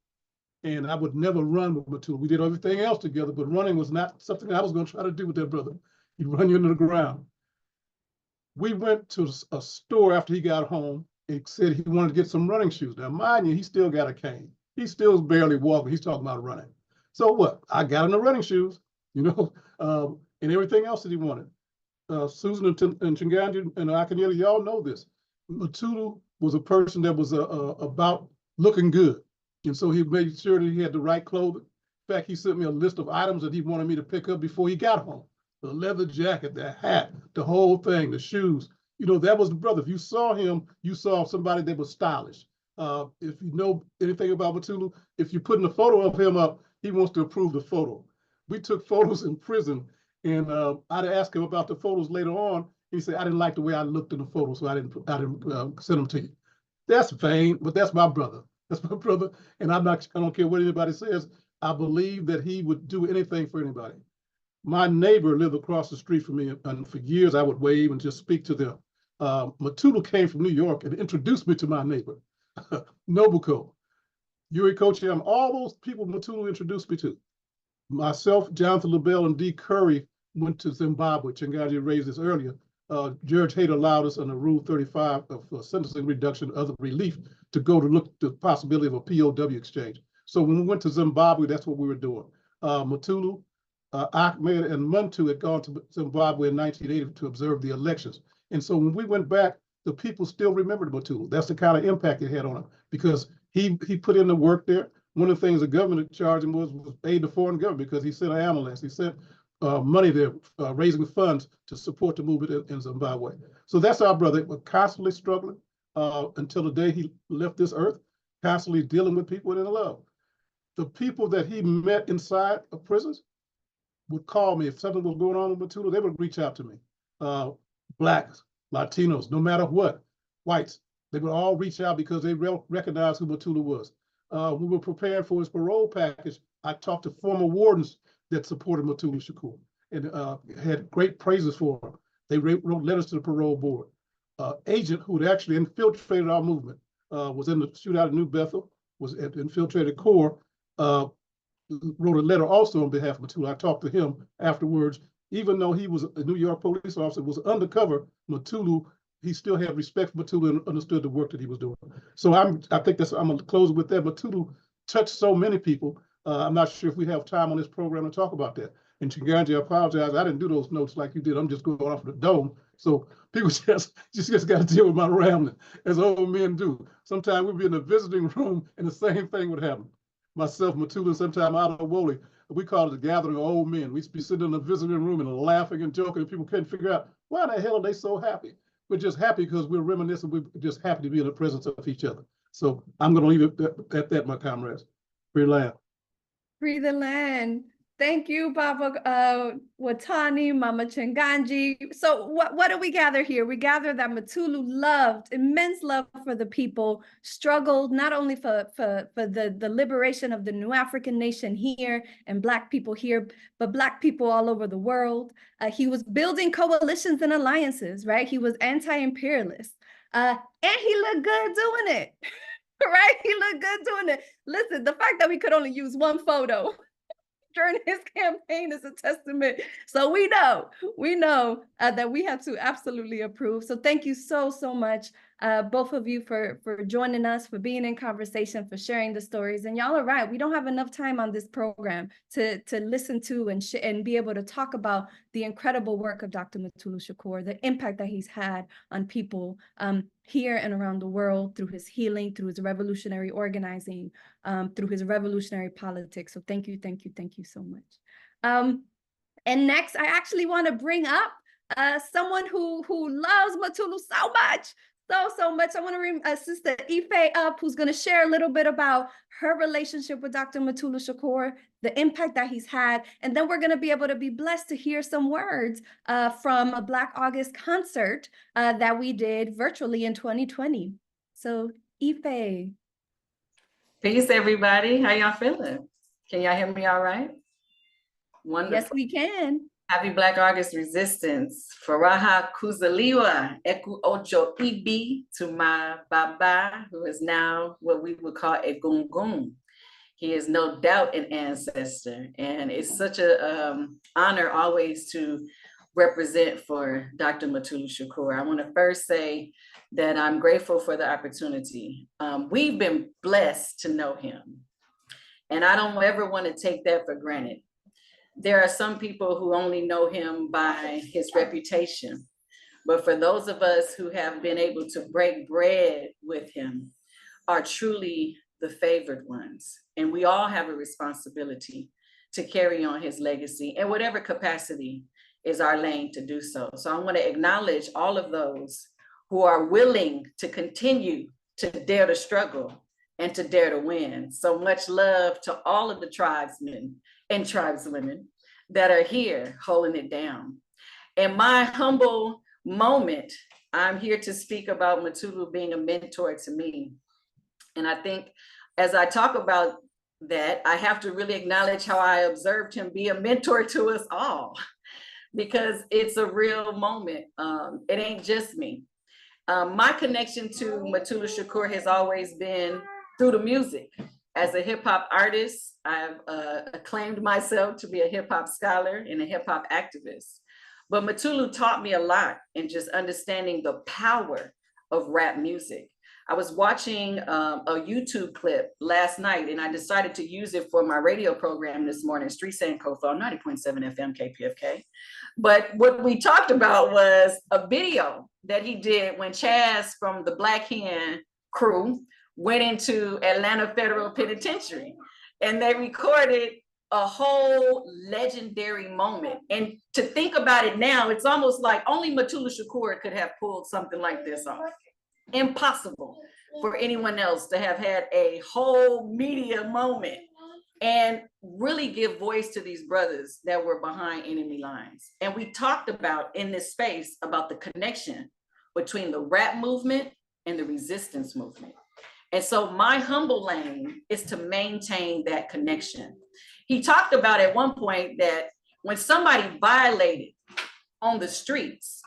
and I would never run with Mutulu. We did everything else together, but running was not something I was going to try to do with that brother. He'd run you into the ground. We went to a store after he got home and said he wanted to get some running shoes. Now, mind you, he still got a cane. He still barely walking. He's talking about running. So what? I got him the running shoes, and everything else that he wanted. Susan and Chinganji and Akanyeli, y'all know this. Mutulu was a person that was about looking good. And so he made sure that he had the right clothing. In fact, he sent me a list of items that he wanted me to pick up before he got home. The leather jacket, the hat, the whole thing, the shoes. That was the brother. If you saw him, you saw somebody that was stylish. If you know anything about Mutulu, if you're putting a photo of him up, he wants to approve the photo. We took photos in prison, and I'd ask him about the photos later on, He said, I didn't like the way I looked in the photo, so I didn't send them to you. That's vain, but that's my brother. That's my brother. And I don't care what anybody says. I believe that he would do anything for anybody. My neighbor lived across the street from me, and for years I would wave and just speak to them. Mutulu came from New York and introduced me to my neighbor, Nobuko, Yuri Kochiyama, all those people Mutulu introduced me to. Myself, Jonathan LaBelle, and D. Curry went to Zimbabwe. Chingaji raised this earlier. Judge Hader allowed us under Rule 35 of sentencing reduction, other relief, to go to look at the possibility of a POW exchange. So when we went to Zimbabwe, that's what we were doing. Mutulu, Ahmed, and Muntu had gone to Zimbabwe in 1980 to observe the elections. And so when we went back, the people still remembered Mutulu. That's the kind of impact it had on them because he put in the work there. One of the things the government charged him was aid to foreign government because he sent an ambulance. He sent money there, raising funds to support the movement in Zimbabwe. So that's our brother. We're constantly struggling until the day he left this earth, constantly dealing with people in love. The people that he met inside of prisons would call me if something was going on with Mutulu. They would reach out to me. Blacks, Latinos, no matter what, whites, they would all reach out because they recognized who Mutulu was. We were preparing for his parole package. I talked to former wardens that supported Mutulu Shakur and had great praises for him. They wrote letters to the parole board. Agent who had actually infiltrated our movement was in the shootout in New Bethel, was at infiltrated Corps, wrote a letter also on behalf of Mutulu. I talked to him afterwards. Even though he was a New York police officer, was undercover, Mutulu, he still had respect for Mutulu and understood the work that he was doing. So I think I'm gonna close with that. Mutulu touched so many people. I'm not sure if we have time on this program to talk about that. And Chinganji, I apologize. I didn't do those notes like you did. I'm just going off the dome. So people just got to deal with my rambling, as old men do. Sometimes we'd be in a visiting room and the same thing would happen. Myself, Mutulu, sometime out of Woolley, we call it the gathering of old men. We'd be sitting in the visiting room and laughing and joking, and people couldn't figure out why the hell are they so happy. We're just happy because we're reminiscing. We're just happy to be in the presence of each other. So I'm going to leave it at that, my comrades. Free land. Free the land. Thank you, Baba Watani, Mama Chinganji. So what do we gather here? We gather that Mutulu loved, immense love for the people, struggled not only for the liberation of the new African nation here and Black people here, but Black people all over the world. He was building coalitions and alliances, right? He was anti-imperialist. And he looked good doing it, right? He looked good doing it. Listen, the fact that we could only use one photo during his campaign is a testament. So we know that we have to absolutely approve. So thank you so much, both of you for joining us, for being in conversation, for sharing the stories. And y'all are right, we don't have enough time on this program to listen to and be able to talk about the incredible work of Dr. Mutulu Shakur, the impact that he's had on people here and around the world through his healing, through his revolutionary organizing, through his revolutionary politics. So thank you so much. And next, I actually want to bring up someone who loves Mutulu so much. So much. I want to bring Sister Ife up, who's going to share a little bit about her relationship with Dr. Mutulu Shakur, the impact that he's had, and then we're going to be able to be blessed to hear some words from a Black August concert that we did virtually in 2020. So Ife. Peace, everybody. How y'all feeling? Can y'all hear me all right? Wonderful. Yes, we can. Happy Black August Resistance. Faraha Kuzaliwa, Eku Ocho Ibi, to my Baba, who is now what we would call a Gungun. He is no doubt an ancestor. And it's such a honor always to represent for Dr. Mutulu Shakur. I want to first say that I'm grateful for the opportunity. We've been blessed to know him. And I don't ever want to take that for granted. There are some people who only know him by his reputation, but for those of us who have been able to break bread with him are truly the favored ones. And we all have a responsibility to carry on his legacy in whatever capacity is our lane to do so. So I want to acknowledge all of those who are willing to continue to dare to struggle and to dare to win. So much love to all of the tribesmen and tribeswomen that are here holding it down. In my humble moment, I'm here to speak about Mutulu being a mentor to me. And I think as I talk about that, I have to really acknowledge how I observed him be a mentor to us all, because it's a real moment. It ain't just me. My connection to Mutulu Shakur has always been through the music. As a hip hop artist, I've acclaimed myself to be a hip hop scholar and a hip hop activist. But Mutulu taught me a lot in just understanding the power of rap music. I was watching a YouTube clip last night, and I decided to use it for my radio program this morning, Street Sankofa on 90.7 FM KPFK. But what we talked about was a video that he did when Chaz from the Black Hen crew went into Atlanta Federal Penitentiary, and they recorded a whole legendary moment. And to think about it now, it's almost like only Mutulu Shakur could have pulled something like this off. Impossible for anyone else to have had a whole media moment and really give voice to these brothers that were behind enemy lines. And we talked about in this space about the connection between the rap movement and the resistance movement. And so my humble lane is to maintain that connection. He talked about at one point that when somebody violated on the streets,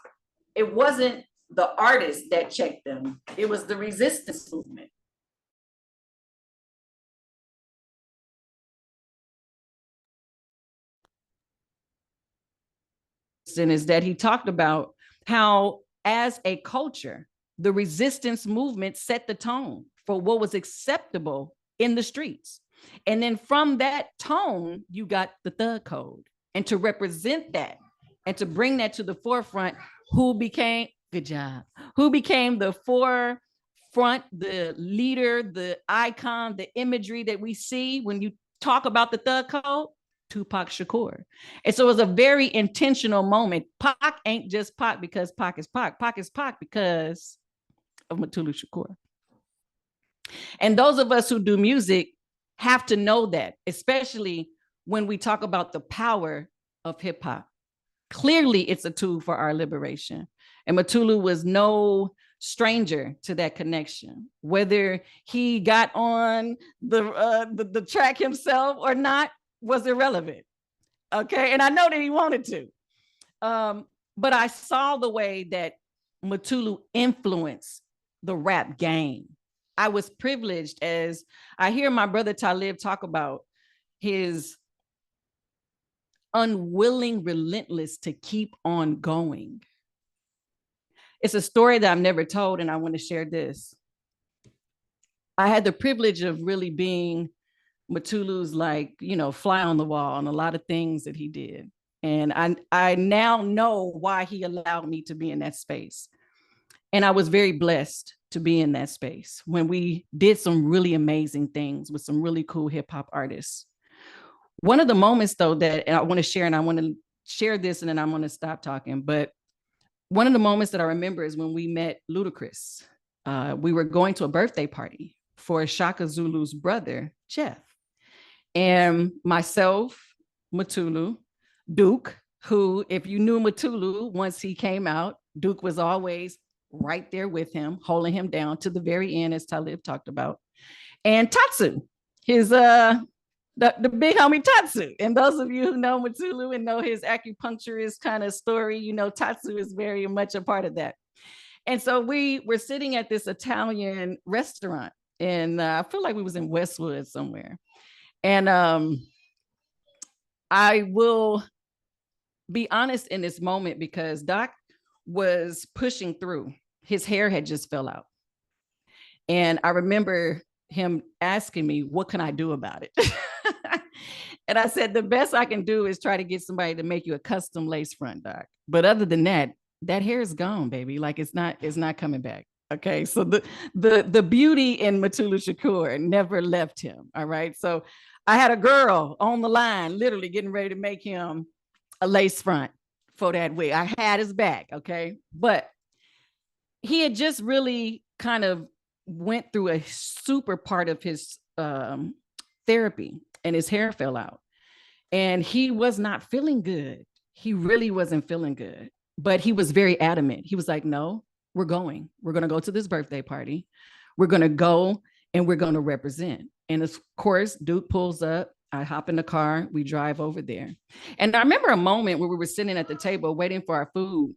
it wasn't the artist that checked them, it was the resistance movement. Is that he talked about how, as a culture, the resistance movement set the tone for what was acceptable in the streets. And then from that tone, you got the thug code. And to represent that and to bring that to the forefront, who became, good job, who became the forefront, the leader, the icon, the imagery that we see when you talk about the thug code? Tupac Shakur. And so it was a very intentional moment. Pac ain't just Pac because Pac is Pac. Pac is Pac because of Mutulu Shakur. And those of us who do music have to know that, especially when we talk about the power of hip hop. Clearly, it's a tool for our liberation. And Mutulu was no stranger to that connection. Whether he got on the track himself or not was irrelevant. Okay, and I know that he wanted to. But I saw the way that Mutulu influenced the rap game. I was privileged as I hear my brother Talib talk about his unwilling relentless to keep on going. It's a story that I've never told, and I want to share this. I had the privilege of really being Mutulu's, like, you know, fly on the wall on a lot of things that he did. And I now know why he allowed me to be in that space. And I was very blessed to be in that space when we did some really amazing things with some really cool hip hop artists. One of the moments, though, that I want to share, and I want to share this and then I'm going to stop talking, but one of the moments that I remember is when we met Ludacris. We were going to a birthday party for Shaka Zulu's brother, Jeff. And myself, Mutulu, Duke, who, if you knew Mutulu, once he came out, Duke was always right there with him, holding him down to the very end, as Talib talked about. And Tatsu, his the big homie Tatsu. And those of you who know Mutulu and know his acupuncturist kind of story, you know Tatsu is very much a part of that. And so we were sitting at this Italian restaurant, and I feel like we was in Westwood somewhere. And I will be honest in this moment because Doc was pushing through. His hair had just fell out. And I remember him asking me, what can I do about it? And I said, the best I can do is try to get somebody to make you a custom lace front, Doc. But other than that, that hair is gone, baby. Like it's not coming back. Okay. So the beauty in Mutulu Shakur never left him. All right. So I had a girl on the line, literally getting ready to make him a lace front for that wig. I had his back. Okay. But he had just really kind of went through a super part of his therapy, and his hair fell out and he was not feeling good. He really wasn't feeling good. but he was very adamant. He was like, no, we're going. We're going to go to this birthday party. We're going to go and we're going to represent. And of course, Duke pulls up. I hop in the car. We drive over there. And I remember a moment where we were sitting at the table waiting for our food.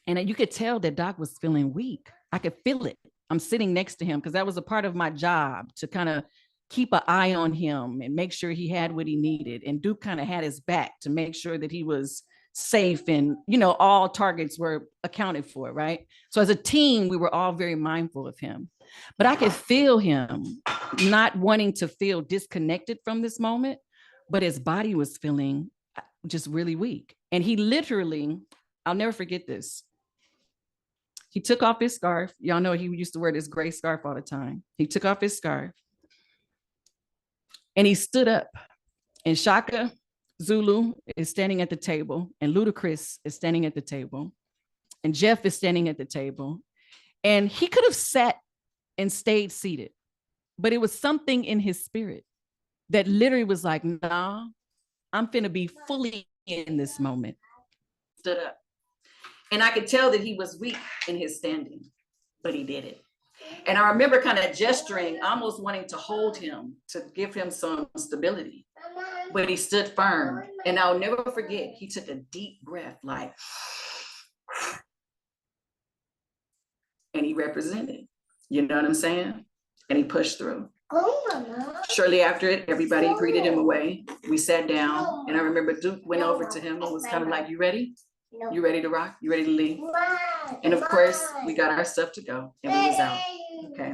And you could tell that Doc was feeling weak. I could feel it. I'm sitting next to him because that was a part of my job to kind of keep an eye on him and make sure he had what he needed. And Duke kind of had his back to make sure that he was safe and, you know, all targets were accounted for, right? So as a team, we were all very mindful of him. But I could feel him not wanting to feel disconnected from this moment, but his body was feeling just really weak. And he literally, I'll never forget this. He took off his scarf. Y'all know he used to wear this gray scarf all the time. He took off his scarf and he stood up, and Shaka Zulu is standing at the table, and Ludacris is standing at the table, and Jeff is standing at the table. And he could have sat and stayed seated, but it was something in his spirit that literally was like, nah, I'm finna be fully in this moment. Stood up. And I could tell that he was weak in his standing, but he did it. And I remember kind of gesturing, almost wanting to hold him, to give him some stability, but he stood firm. And I'll never forget, he took a deep breath, like, and he represented, you know what I'm saying? And he pushed through. Shortly after it, everybody greeted him away. We sat down, and I remember Duke went over to him and was kind of like, you ready? You ready to rock? You ready to leave? And of course, we got our stuff to go, and we was out, okay?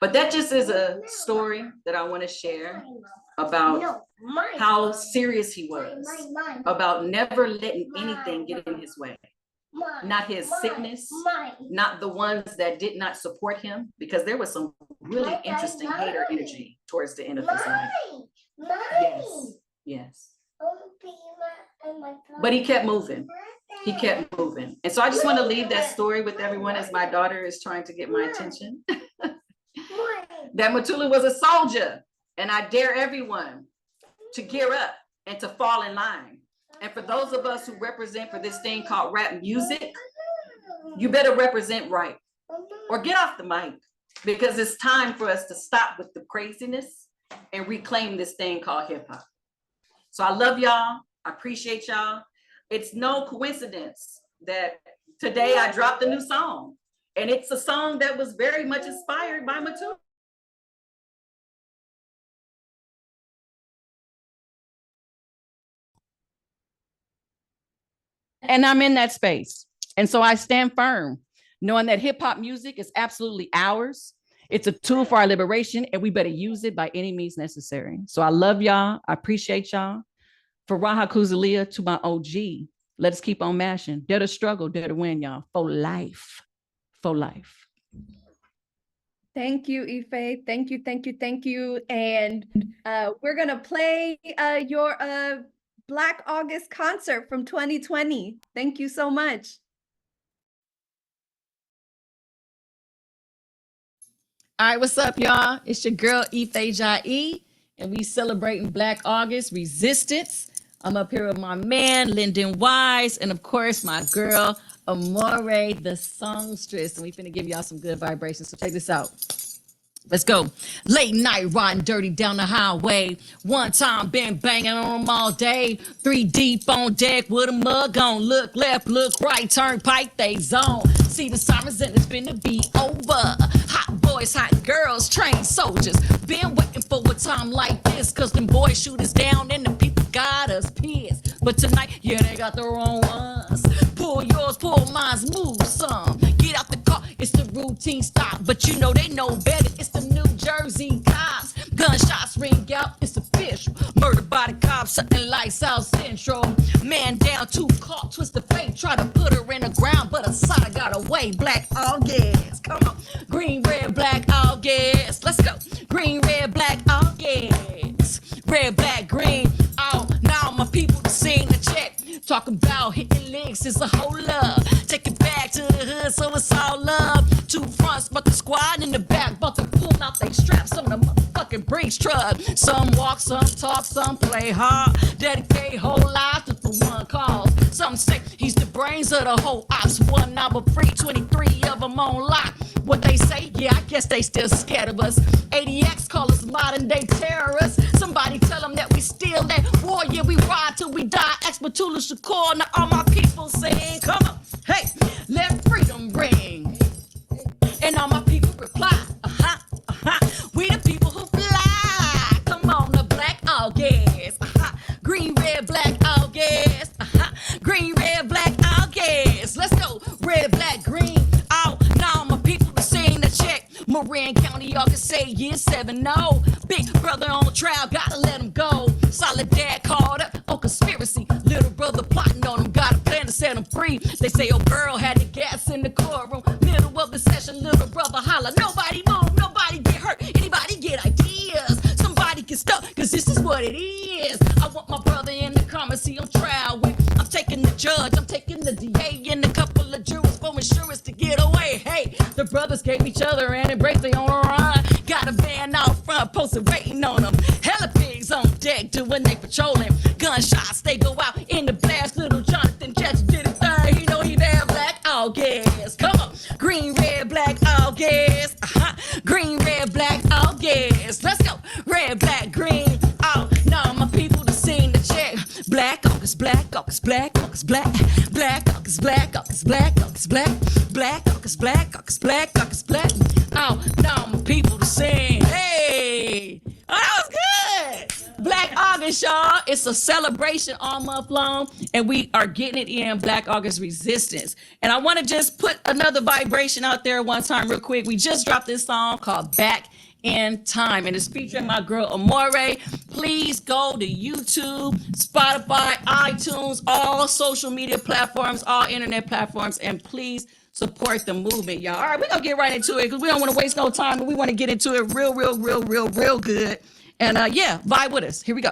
But that just is a story that I want to share about how serious he was, about never letting anything get in his way. Not his sickness, not the ones that did not support him, because there was some really interesting hater energy towards the end of his life. Yes, yes. But he kept moving. He kept moving. And so I just want to leave that story with everyone as my daughter is trying to get my attention. That Mutulu was a soldier, and I dare everyone to gear up and to fall in line. And for those of us who represent for this thing called rap music, you better represent right, or get off the mic, because it's time for us to stop with the craziness and reclaim this thing called hip hop. So I love y'all. I appreciate y'all. It's no coincidence that today I dropped a new song, and it's a song that was very much inspired by Mutulu. And I'm in that space. And so I stand firm, knowing that hip hop music is absolutely ours. It's a tool for our liberation, and we better use it by any means necessary. So I love y'all. I appreciate y'all. For Raha Kuzalia, to my OG, let us keep on mashing. Dare to struggle, dare to win, y'all. For life. For life. Thank you, Ife. Thank you, thank you, thank you. And we're going to play your Black August concert from 2020. Thank you so much. All right, what's up, y'all? It's your girl, Ife Jai, and we celebrating Black August Resistance. I'm up here with my man, Lyndon Wise, and of course, my girl, Amore, the songstress. And we finna give y'all some good vibrations, so check this out. Let's go. Late night riding dirty down the highway. One time been banging on them all day. 3 deep on deck with a mug on. Look left, look right, turnpike, they zone. See the sirens and it's finna be over. Hot boys, hot girls, trained soldiers. Been waiting for a time like this, cause them boys shoot us down and the people got us pissed. But tonight, yeah, they got the wrong ones. Pull yours, pull mine, move some. Get out the car, it's the routine stop. But you know they know better, it's the New Jersey cops. Gunshots ring out, it's official. Murdered by the cops, something like South Central. Man down, 2 caught, twist the fate. Try to put her in the ground, but Asada got away. Black August, come on. Green, red, black August, let's go. Green, red, black August. Red, black, green, oh, now my people to sing the check. Talking about hitting licks is a whole love. Take it back to the hood, so it's all love. 2 fronts, but the squad in the back, but they pull out they straps on the motherfucking Brinks truck. Some walk, some talk, some play hard. Dedicate whole lives to for one cause. Some say he's the brains of the whole ops. One number free, 23 of them on lock. What they say, yeah, I guess they still scared of us. ADX call us modern day terrorists. Somebody tell them that we still that war, yeah, we ride till we die. Ex Mutulu Shakur, now all my people saying, come on, hey, let freedom ring. And all my people reply, we the people who fly. Come on, the black all gas, green, red, black all gas, green, red, black all gas. Let's go, red, black, green. Oh, now my people to sing the check. Marin County, y'all can say year 7-0. Big brother on trial, gotta let him go. Solid dad caught up on conspiracy. Little brother plotting on him, got a plan to set him free. They say old girl had the gas in the courtroom. Middle of the session, little brother holler. Nobody move, nobody get hurt. Anybody get ideas? Somebody get stuck, cause this is what it is. I want my brother in the commercy on trial with. I'm taking the judge, I'm taking the DA and a couple of jurors for insurance to get away. Hey, the brothers gave each other an embrace, they on a run. Got a van out front, posted waiting on them. Hella pigs on deck doing they patrolling. Gunshots, they go out in the blast. Little Jonathan Jets did his thing. He know he bad black, all gas. Come on, green, red, black, all gas. Green, red, black, all gas. Let's go, red, black, green. Oh, now my people to sing the check. Black August, black August, black August, black. Black August, black August, black August, black. Black August, black August, black August, black. Oh, now my people to sing. Hey, oh, that was good. Black August, y'all. It's a celebration all month long, and we are getting it in Black August Resistance. And I want to just put another vibration out there one time real quick. We just dropped this song called Back in Time, and it's featuring my girl Amore. Please go to YouTube, Spotify, iTunes, all social media platforms, all internet platforms, and please support the movement, y'all. All right, we're gonna get right into it because we don't want to waste no time, but we want to get into it real good. And yeah, vibe with us. Here we go.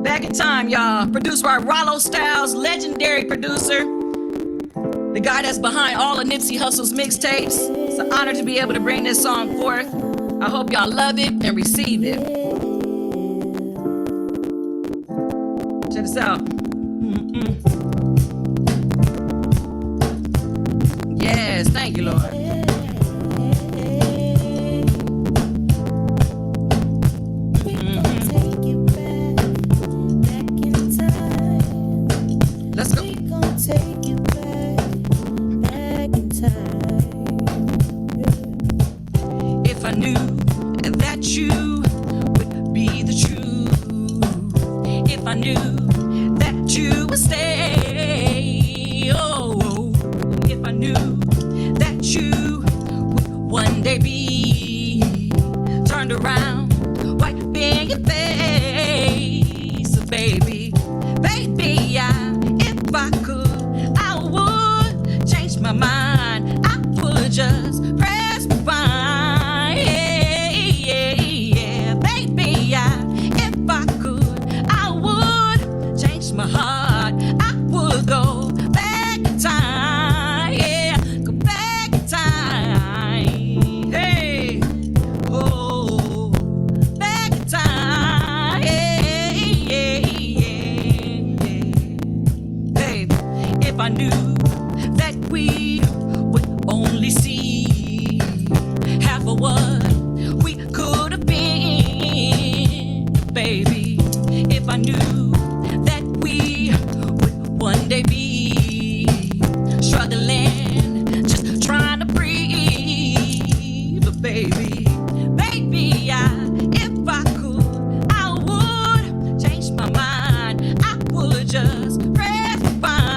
Back in Time, y'all. Produced by Rollo Styles, legendary producer. The guy that's behind all of Nipsey Hussle's mixtapes. It's an honor to be able to bring this song forth. I hope y'all love it and receive it. Check this out. Yes, thank you, Lord. Let's go. If I knew that you would be the truth, if I knew that you would stay, oh, if I knew that you would one day be turned around, wiping your face, so baby, if I could, I would change my mind. I would just press rewind. Yeah, baby, if I could, I would change my heart. I would go back in time. Yeah, go back in time. Hey, oh, back in time. If I knew that we would only see half of what we could have been, baby, if I knew that we would one day be struggling, just trying to breathe, but baby, if I could, I would change my mind. I would just press rewind.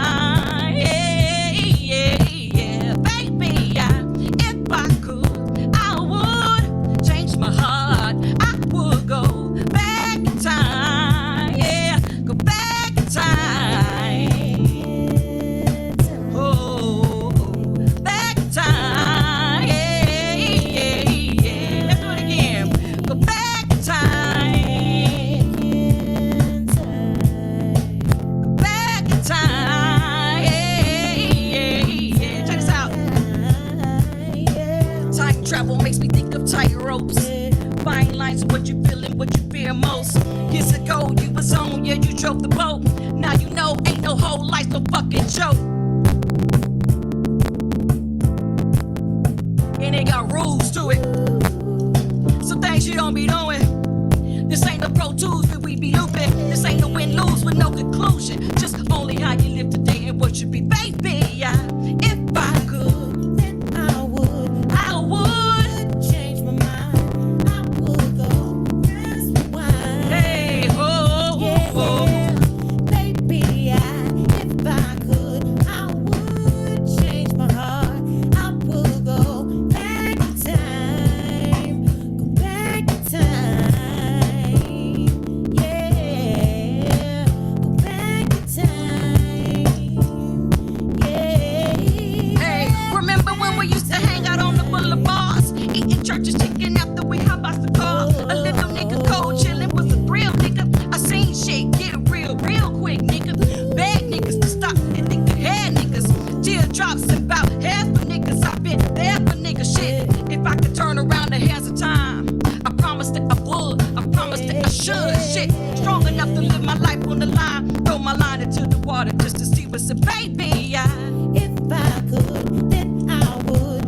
Travel makes me think of tight ropes. Fine lines of what you feeling, what you feel. care most. Years ago, you was on, yeah, you drove the boat. Now you know, ain't no whole life, no fucking joke. And it got rules to it. Some things you don't be doing. This ain't no Pro Tools, but we be looping. This ain't no win-lose with no conclusion. Just only how you live today and what you be, baby. If I could, then I would change my mind. I would go rest my mind. Hey, oh, yeah, oh. Baby, if I could, I would change my heart. I would go back in time. Go back in time. Yeah. Go back in time. Yeah. Hey, remember when we used to hang out on the boulevards? Eating churches, chicken after we hop out the car. A little nigga cold chillin' was a thrill, nigga. I seen shit get real quick, nigga. Bad niggas to stop and think ahead, niggas. Teardrops and about half the niggas. I've been there for nigga shit. If I could turn around the hands of time, I promised that I would. I promised that I should. Shit, strong enough to live my life on the line. Throw my line into the water just to see what's a baby. If I could, then I would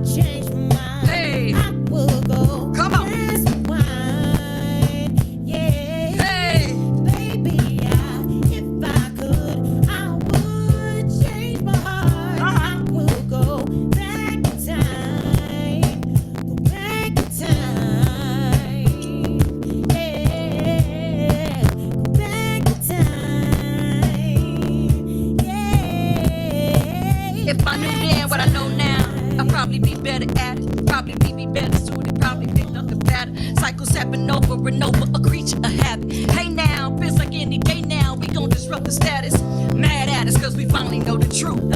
change my mind. Hey, I would go. Come on. Yeah. Hey, baby, if I could, I would change my heart. I would go back in time. Go back in time. Yeah. Go back in time. Yeah. If I knew then what I know now, I'd probably be better at it. Probably be better suited. Probably picked up the pattern. Cycles happen over and over. A creature, a habit. Hey now, feels like any day now. We gon' disrupt the status. Mad at us cause we finally know the truth.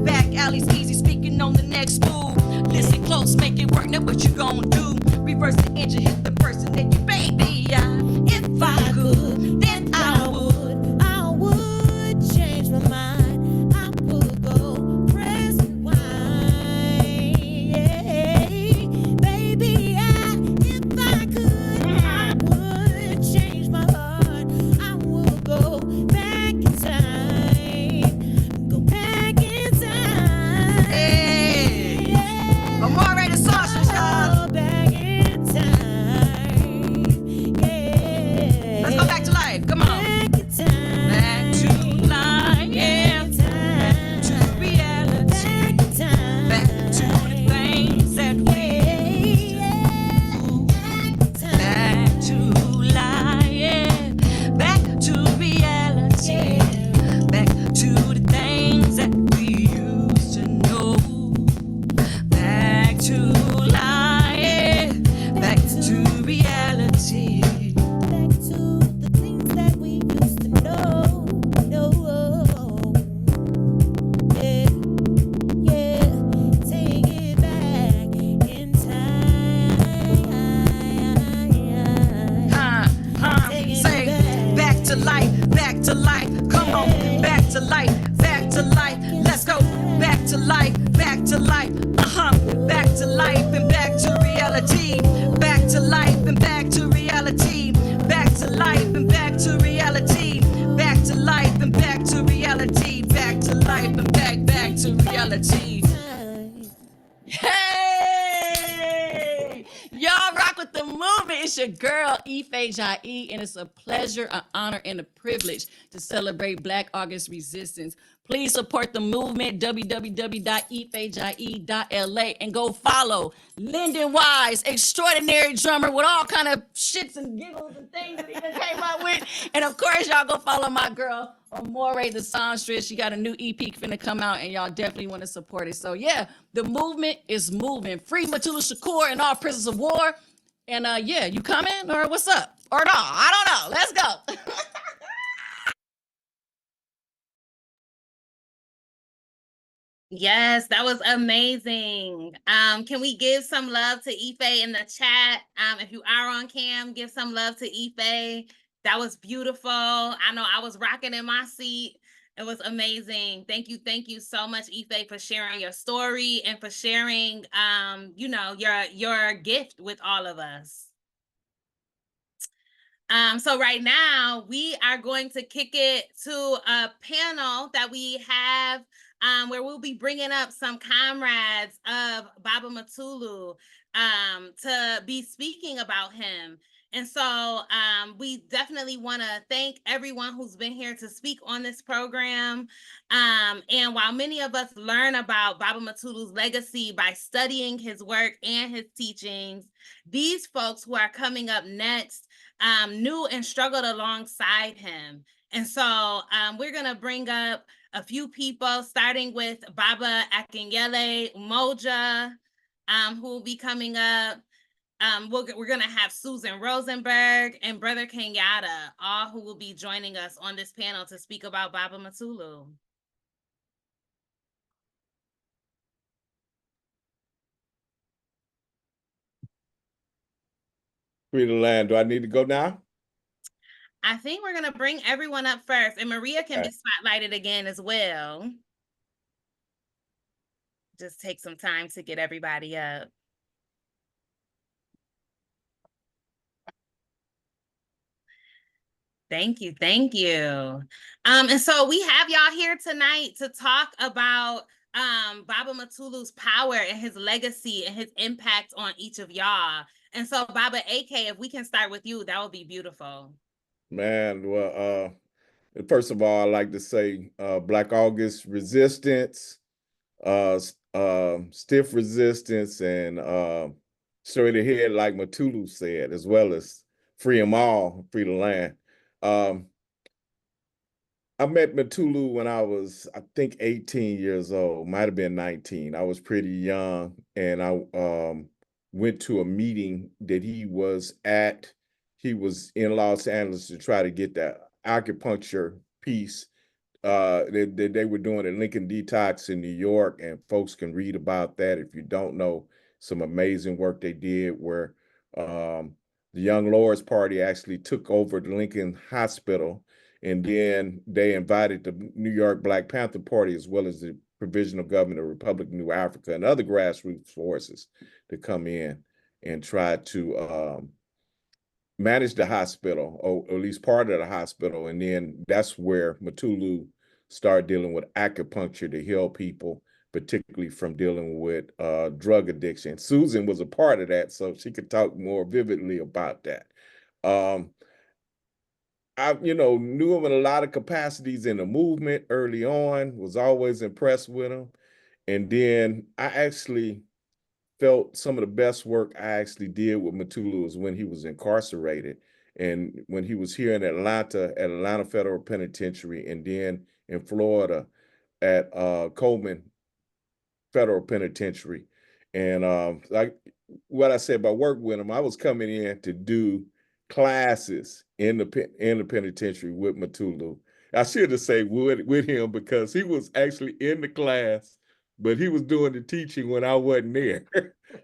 Back alleys easy, speaking on the next move. Listen close, make it work. Now what you gon' do? Reverse the engine, hit the person that you baby. If I could, then I would change my mind. I would go press rewind. Yeah. Baby, if I could, I would change my heart. I would go back in time. Go back in time. Hey. I'm already sausage, y'all. Go back in time. Yeah. Let's go back to life. Come on. Back in time. Back to life. Yeah. Back to reality. Back in time. Back to the things that we back to life. Yeah. Back to reality. Back to the things that we used to know. Back to life. Yeah. Back to reality. Back to the things that we used to know. Yeah. Yeah. Take it back in time. Say back to life, back to life. Come on, back to life, back to life. Let's go back to life, back to life. Back to life and back to reality. Back to life and back to reality. Back to life and back to reality. Back to life and back to reality. Back to life and back to reality. Hey! Y'all rock with the movement. It's your girl, Ife Jai, and it's a pleasure, an honor, and a privilege to celebrate Black August Resistance. Please support the movement, www.ifejai.la, and go follow Lyndon Wise, extraordinary drummer with all kind of shits and giggles and things that he done came out with. And of course, y'all go follow my girl, Amore the songstress. She got a new EP finna come out, and y'all definitely want to support it. So yeah, the movement is moving. Free Mutulu Shakur and all prisoners of war. And yeah, you coming or what's up? Or no, I don't know. Let's go. Yes, that was amazing. Can we give some love to Ife in the chat? If you are on cam, give some love to Ife. That was beautiful. I know I was rocking in my seat. It was amazing. Thank you so much, Ife, for sharing your story and for sharing, you know, your gift with all of us. So right now we are going to kick it to a panel that we have where we'll be bringing up some comrades of Baba Mutulu to be speaking about him. And so we definitely want to thank everyone who's been here to speak on this program. And while many of us learn about Baba Mutulu's legacy by studying his work and his teachings, these folks who are coming up next knew and struggled alongside him. And so we're going to bring up a few people, starting with Baba Akinyele Umoja, who will be coming up. We're going to have Susan Rosenberg and Brother Kenyatta, all who will be joining us on this panel to speak about Baba Mutulu. Free the land. Do I need to go now? I think we're going to bring everyone up first, and Maria can be spotlighted again as well. Just take some time to get everybody up. Thank you, thank you. And so we have y'all here tonight to talk about Baba Mutulu's power and his legacy and his impact on each of y'all. And so Baba AK, if we can start with you, that would be beautiful. Man, well, first of all, I'd like to say Black August resistance, stiff resistance, and straight ahead, like Mutulu said, as well as free them all, free the land. I met Mutulu when I was, I think, 18 years old, might have been 19. I was pretty young, and I went to a meeting that he was at. He was in Los Angeles to try to get the acupuncture piece that they were doing at Lincoln Detox in New York, and folks can read about that if you don't know. Some amazing work they did where the Young Lords Party actually took over the Lincoln Hospital, and then they invited the New York Black Panther Party as well as the Provisional Government of the Republic of New Africa and other grassroots forces to come in and try to manage the hospital, or at least part of the hospital. And then that's where Mutulu started dealing with acupuncture to heal people, particularly from dealing with drug addiction. Susan was a part of that, so she could talk more vividly about that. I, knew him in a lot of capacities in the movement early on, was always impressed with him. And then I actually felt some of the best work I actually did with Mutulu was when he was incarcerated. And when he was here in Atlanta, at Atlanta Federal Penitentiary, and then in Florida at Coleman Federal Penitentiary. And like what I said about work with him, I was coming in to do classes in the penitentiary with Mutulu. I should have said with him because he was actually in the class, but he was doing the teaching when I wasn't there.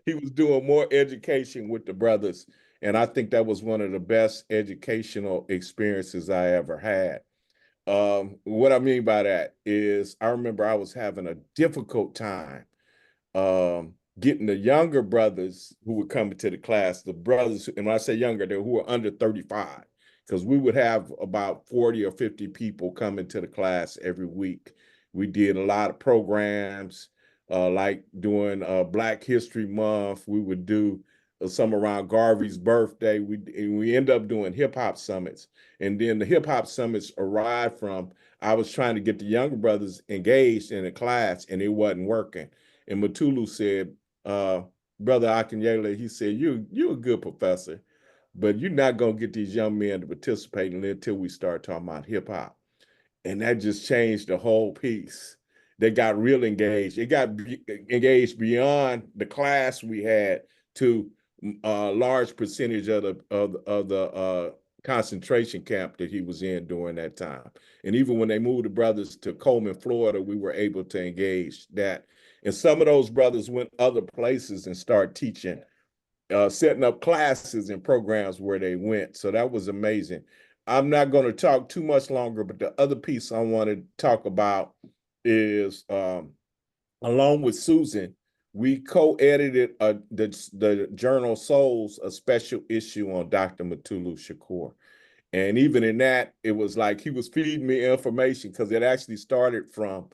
He was doing more education with the brothers. And I think that was one of the best educational experiences I ever had. What I mean by that is I remember I was having a difficult time getting the younger brothers who were coming to the class, the brothers, and when I say younger, they who were under 35, because we would have about 40 or 50 people coming to the class every week. We did a lot of programs, like during Black History Month. We would do some around Garvey's birthday. We end up doing hip hop summits. And then the hip hop summits arrived from, I was trying to get the younger brothers engaged in a class and it wasn't working. And Mutulu said, Brother Akinyele, he said, you're a good professor, but you're not going to get these young men to participate until we start talking about hip hop. And that just changed the whole piece. They got real engaged. It got engaged beyond the class we had to a large percentage of the concentration camp that he was in during that time. And even when they moved the brothers to Coleman, Florida, we were able to engage that. And some of those brothers went other places and started teaching, setting up classes and programs where they went. So that was amazing. I'm not going to talk too much longer, but the other piece I want to talk about is, along with Susan, we co-edited the journal Souls, a special issue on Dr. Mutulu Shakur. And even in that, it was like he was feeding me information because it actually started from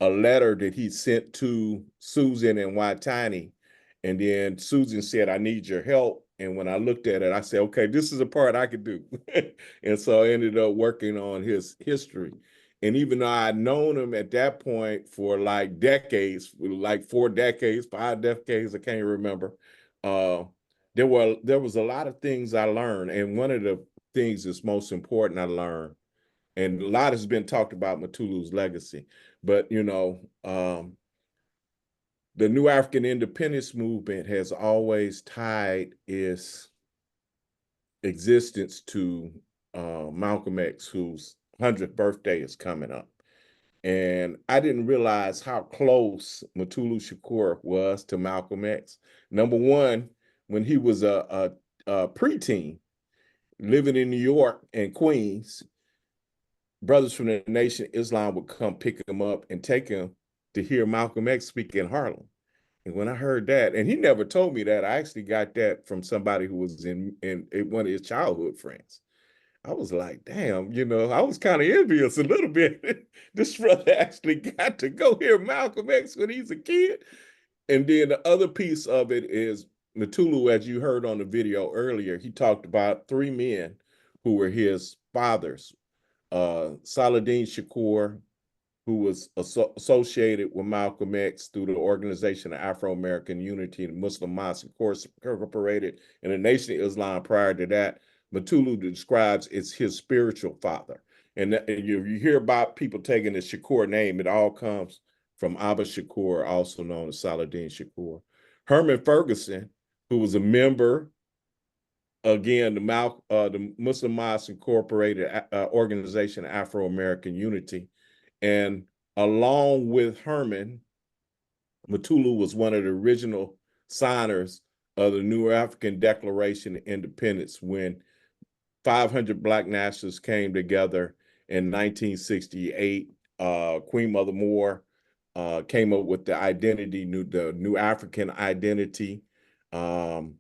a letter that he sent to Susan and Watani. And then Susan said, I need your help. And when I looked at it, I said, okay, this is a part I could do. And so I ended up working on his history. And even though I'd known him at that point for like decades, like 4 decades, 5 decades, I can't remember, there was a lot of things I learned. And one of the things that's most important I learned, and a lot has been talked about Mutulu's legacy, but you know, the New African Independence Movement has always tied its existence to Malcolm X, whose 100th birthday is coming up. And I didn't realize how close Mutulu Shakur was to Malcolm X. Number one, when he was a preteen, living in New York and Queens, brothers from the Nation of Islam would come pick him up and take him to hear Malcolm X speak in Harlem. And when I heard that, and he never told me that, I actually got that from somebody who was in one of his childhood friends. I was like, damn, you know, I was kind of envious a little bit. This brother actually got to go hear Malcolm X when he's a kid. And then the other piece of it is Mutulu, as you heard on the video earlier, he talked about 3 men who were his fathers. Saladin Shakur, who was associated with Malcolm X through the Organization of Afro-American Unity and Muslim Mosque Incorporated, and the Nation of Islam prior to that. Mutulu describes it's his spiritual father. And you hear about people taking the Shakur name, it all comes from Abba Shakur, also known as Saladin Shakur. Herman Ferguson, who was a member, again, the Muslim Mosque Incorporated Organization of Afro-American Unity. And along with Herman, Mutulu was one of the original signers of the New African Declaration of Independence when 500 Black nationalists came together in 1968. Queen Mother Moore came up with the identity, the New African identity. And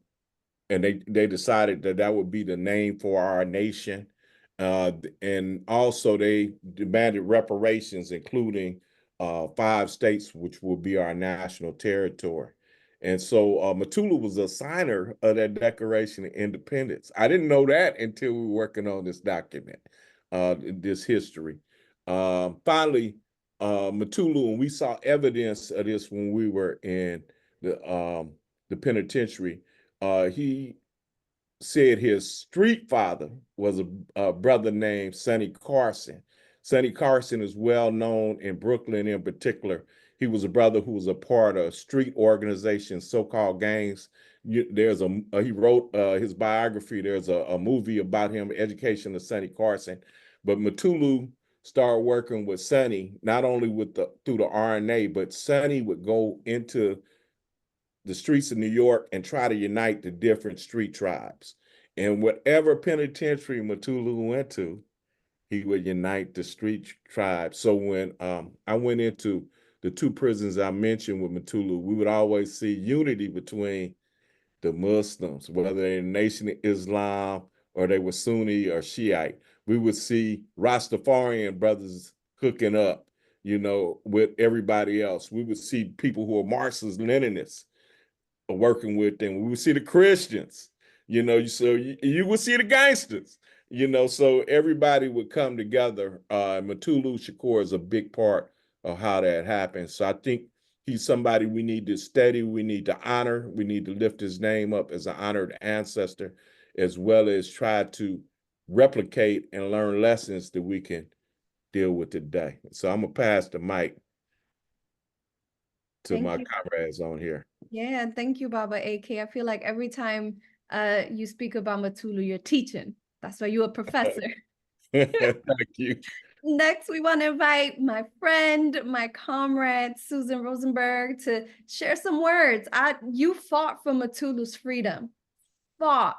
they decided that would be the name for our nation. And also they demanded reparations, including 5 states, which will be our national territory. And so Mutulu was a signer of that Declaration of Independence. I didn't know that until we were working on this document, this history. Finally, Mutulu, and we saw evidence of this when we were in the penitentiary, he said his street father was a brother named Sonny Carson. Sonny Carson is well known in Brooklyn in particular. He was a brother who was a part of street organizations, so-called gangs. He wrote his biography. There's a movie about him, Education of Sonny Carson. But Mutulu started working with Sonny, not only through the RNA, but Sonny would go into the streets of New York and try to unite the different street tribes. And whatever penitentiary Mutulu went to, he would unite the street tribes. So when I went into the 2 prisons I mentioned with Mutulu, we would always see unity between the Muslims, whether they're in the Nation of Islam or they were Sunni or Shiite. We would see Rastafarian brothers hooking up, you know, with everybody else. We would see people who are Marxists, Leninists working with them. We would see the Christians, you know, so you would see the gangsters, you know, so everybody would come together. Mutulu Shakur is a big part of how that happens. So I think he's somebody we need to study, we need to honor, we need to lift his name up as an honored ancestor, as well as try to replicate and learn lessons that we can deal with today. So I'm gonna pass the mic to my comrades on here. Yeah, thank you, Baba AK. I feel like every time you speak about Mutulu, you're teaching. That's why you're a professor. Thank you. Next, we want to invite my friend, my comrade, Susan Rosenberg, to share some words. You fought for Mutulu's freedom, fought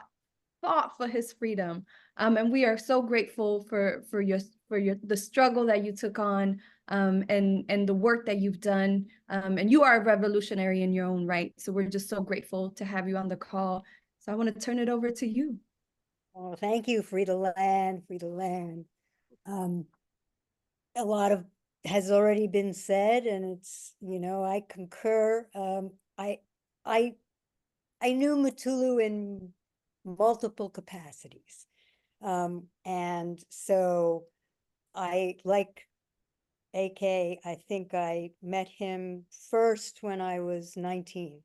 for his freedom. And we are so grateful for the struggle that you took on, and the work that you've done. And you are a revolutionary in your own right. So we're just so grateful to have you on the call. So I want to turn it over to you. Oh, thank you, Free the Land, Free the Land. A lot of has already been said, and it's, I concur. I I knew Mutulu in multiple capacities. And so like AK, I think I met him first when I was 19.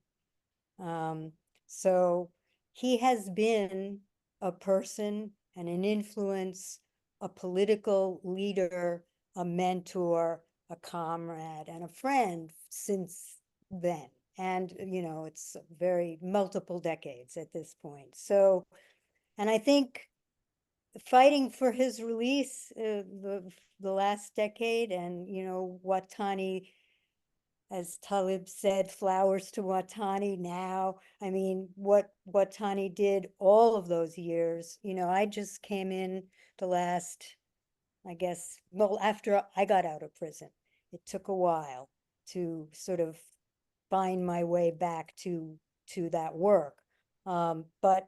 So he has been a person and an influence, a political leader, a mentor, a comrade, and a friend since then. And, it's very multiple decades at this point. So, and I think fighting for his release the last decade, and, Watani, as Talib said, flowers to Watani now. I mean, what Watani did all of those years, I just came in the last, I guess, well, after I got out of prison. It took a while to sort of find my way back to that work. But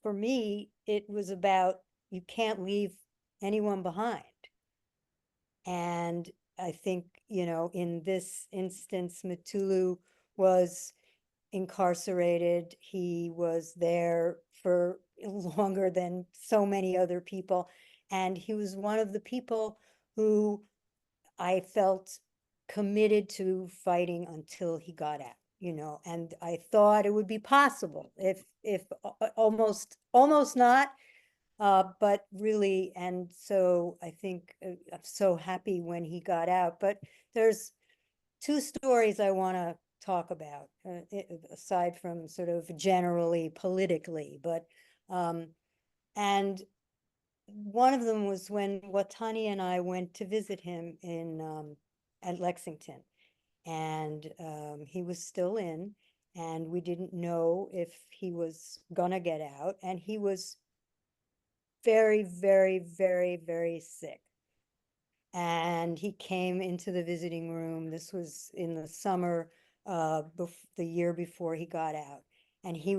for me, it was about you can't leave anyone behind. And I think, in this instance, Mutulu was incarcerated. He was there for longer than so many other people. And he was one of the people who I felt committed to fighting until he got out, and I thought it would be possible if almost not, but really. And so I think I'm so happy when he got out. But there's two stories I want to talk about, aside from sort of generally politically, but and one of them was when Watani and I went to visit him at Lexington, and he was still in, and we didn't know if he was gonna get out, and he was very, very, very, very sick. And he came into the visiting room. This was in the summer, the year before he got out. And he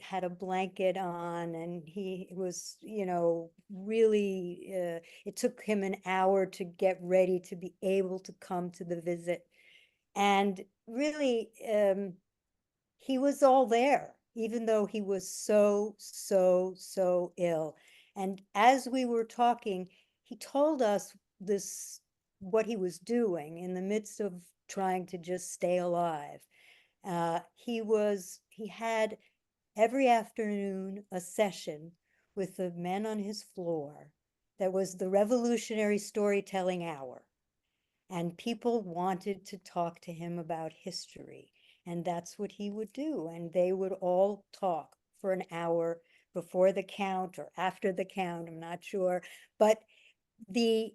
had a blanket on, and he was, really, it took him an hour to get ready to be able to come to the visit. And really, he was all there, even though he was so, so, so ill. And as we were talking, he told us what he was doing in the midst of trying to just stay alive. He had every afternoon a session with the men on his floor that was the revolutionary storytelling hour. And people wanted to talk to him about history. And that's what he would do. And they would all talk for an hour before the count or after the count, I'm not sure. But the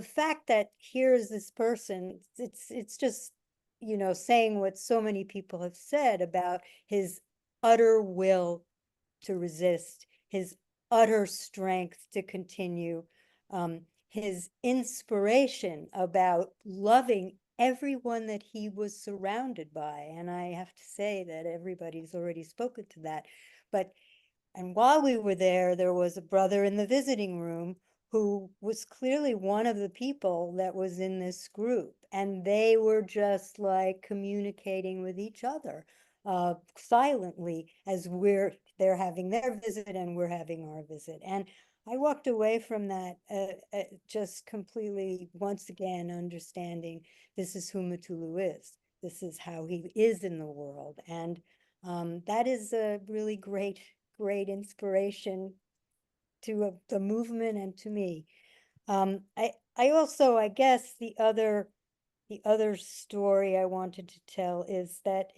fact that here's this person, it's just, saying what so many people have said about his utter will to resist, his utter strength to continue, his inspiration about loving everyone that he was surrounded by. And I have to say that everybody's already spoken to that. And while we were there, there was a brother in the visiting room who was clearly one of the people that was in this group. And they were just like communicating with each other silently as they're having their visit and we're having our visit. And I walked away from that just completely, once again, understanding this is who Mutulu is. This is how he is in the world. And that is a really great inspiration to the movement and to me. I also, I guess the other story I wanted to tell is that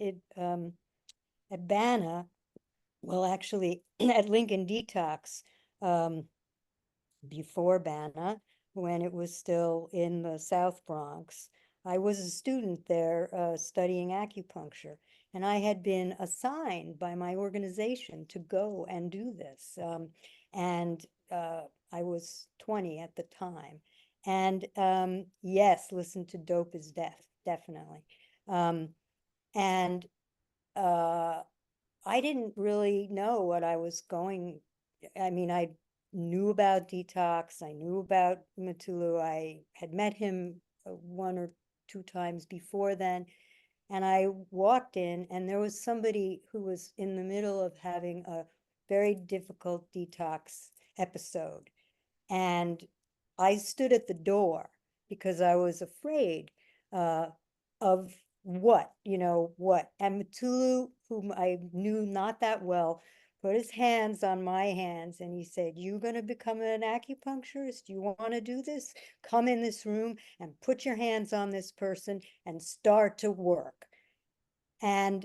at BANA, well, actually at Lincoln Detox, before BANA, when it was still in the South Bronx, I was a student there studying acupuncture. And I had been assigned by my organization to go and do this. And I was 20 at the time. And yes, listen to Dope is Death, definitely. And I didn't really know what I was going I mean, I knew about detox. I knew about Mutulu. I had met him 1 or 2 times before then. And I walked in, and there was somebody who was in the middle of having a very difficult detox episode. And I stood at the door because I was afraid of what. And Mutulu, whom I knew not that well, put his hands on my hands and he said, "You going to become an acupuncturist? You want to do this? Come in this room and put your hands on this person and start to work." And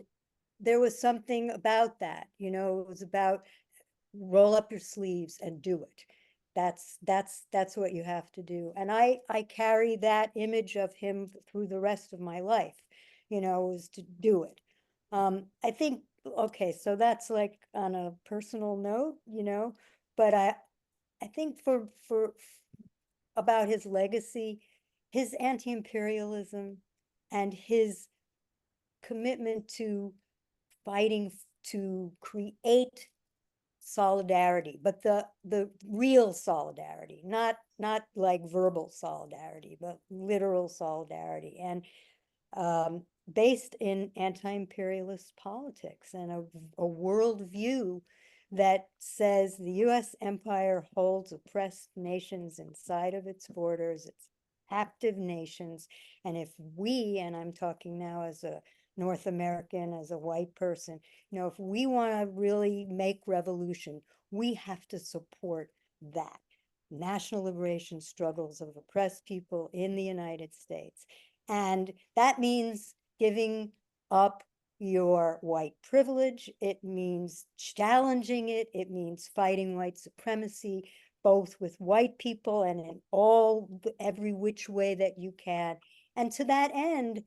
there was something about that, it was about roll up your sleeves and do it. That's what you have to do. And I carry that image of him through the rest of my life, was to do it. I think, okay, so that's like on a personal note, but I think for about his legacy, his anti-imperialism and his commitment to fighting to create solidarity, but the real solidarity, not like verbal solidarity, but literal solidarity, and based in anti-imperialist politics and a worldview that says the U.S. empire holds oppressed nations inside of its borders, its active nations, and if we, and I'm talking now as a North American, as a white person, if we want to really make revolution, we have to support that. National liberation struggles of oppressed people in the United States. And that means giving up your white privilege. It means challenging it. It means fighting white supremacy, both with white people and in every which way that you can. And to that end,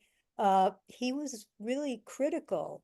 he was really critical.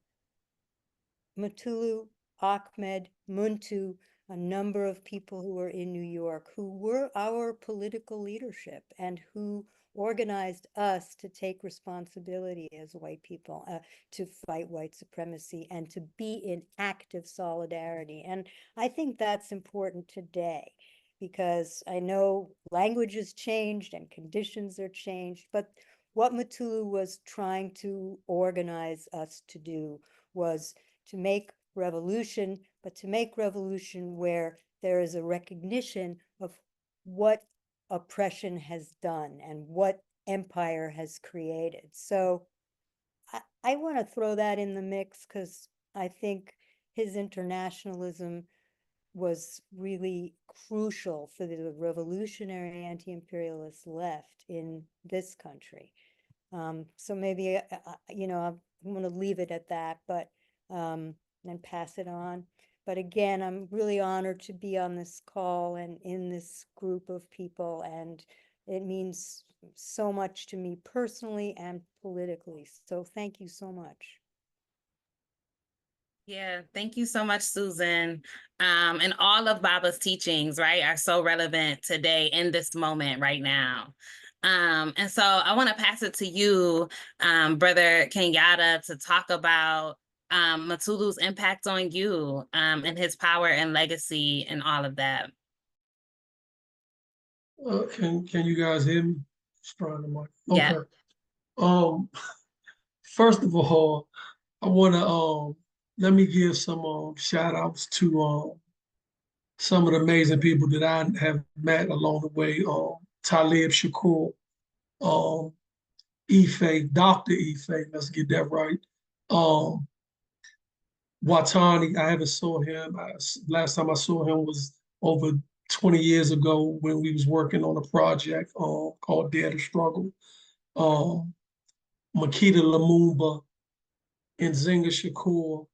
Mutulu, Ahmed, Muntu, a number of people who were in New York, who were our political leadership and who organized us to take responsibility as white people, to fight white supremacy and to be in active solidarity. And I think that's important today, because I know language has changed and conditions are changed, but what Mutulu was trying to organize us to do was to make revolution, but to make revolution where there is a recognition of what oppression has done and what empire has created. So I want to throw that in the mix because I think his internationalism was really crucial for the revolutionary anti-imperialist left in this country. So maybe, I'm going to leave it at that, but and pass it on. But again, I'm really honored to be on this call and in this group of people, and it means so much to me personally and politically. So thank you so much. Yeah, thank you so much, Susan. And all of Baba's teachings, right, are so relevant today in this moment right now. And so I want to pass it to you, Brother Kenyatta, to talk about Mutulu's impact on you and his power and legacy and all of that. Can you guys hear me? Strong the mic. Yeah. Okay. First of all, I want to let me give some shout outs to some of the amazing people that I have met along the way. Talib Shakur, Ife, Dr. Ife, let's get that right. Watani, I haven't saw him. Last time I saw him was over 20 years ago when we was working on a project called Dare to Struggle. Makita Lumumba, Nzinga Shakur,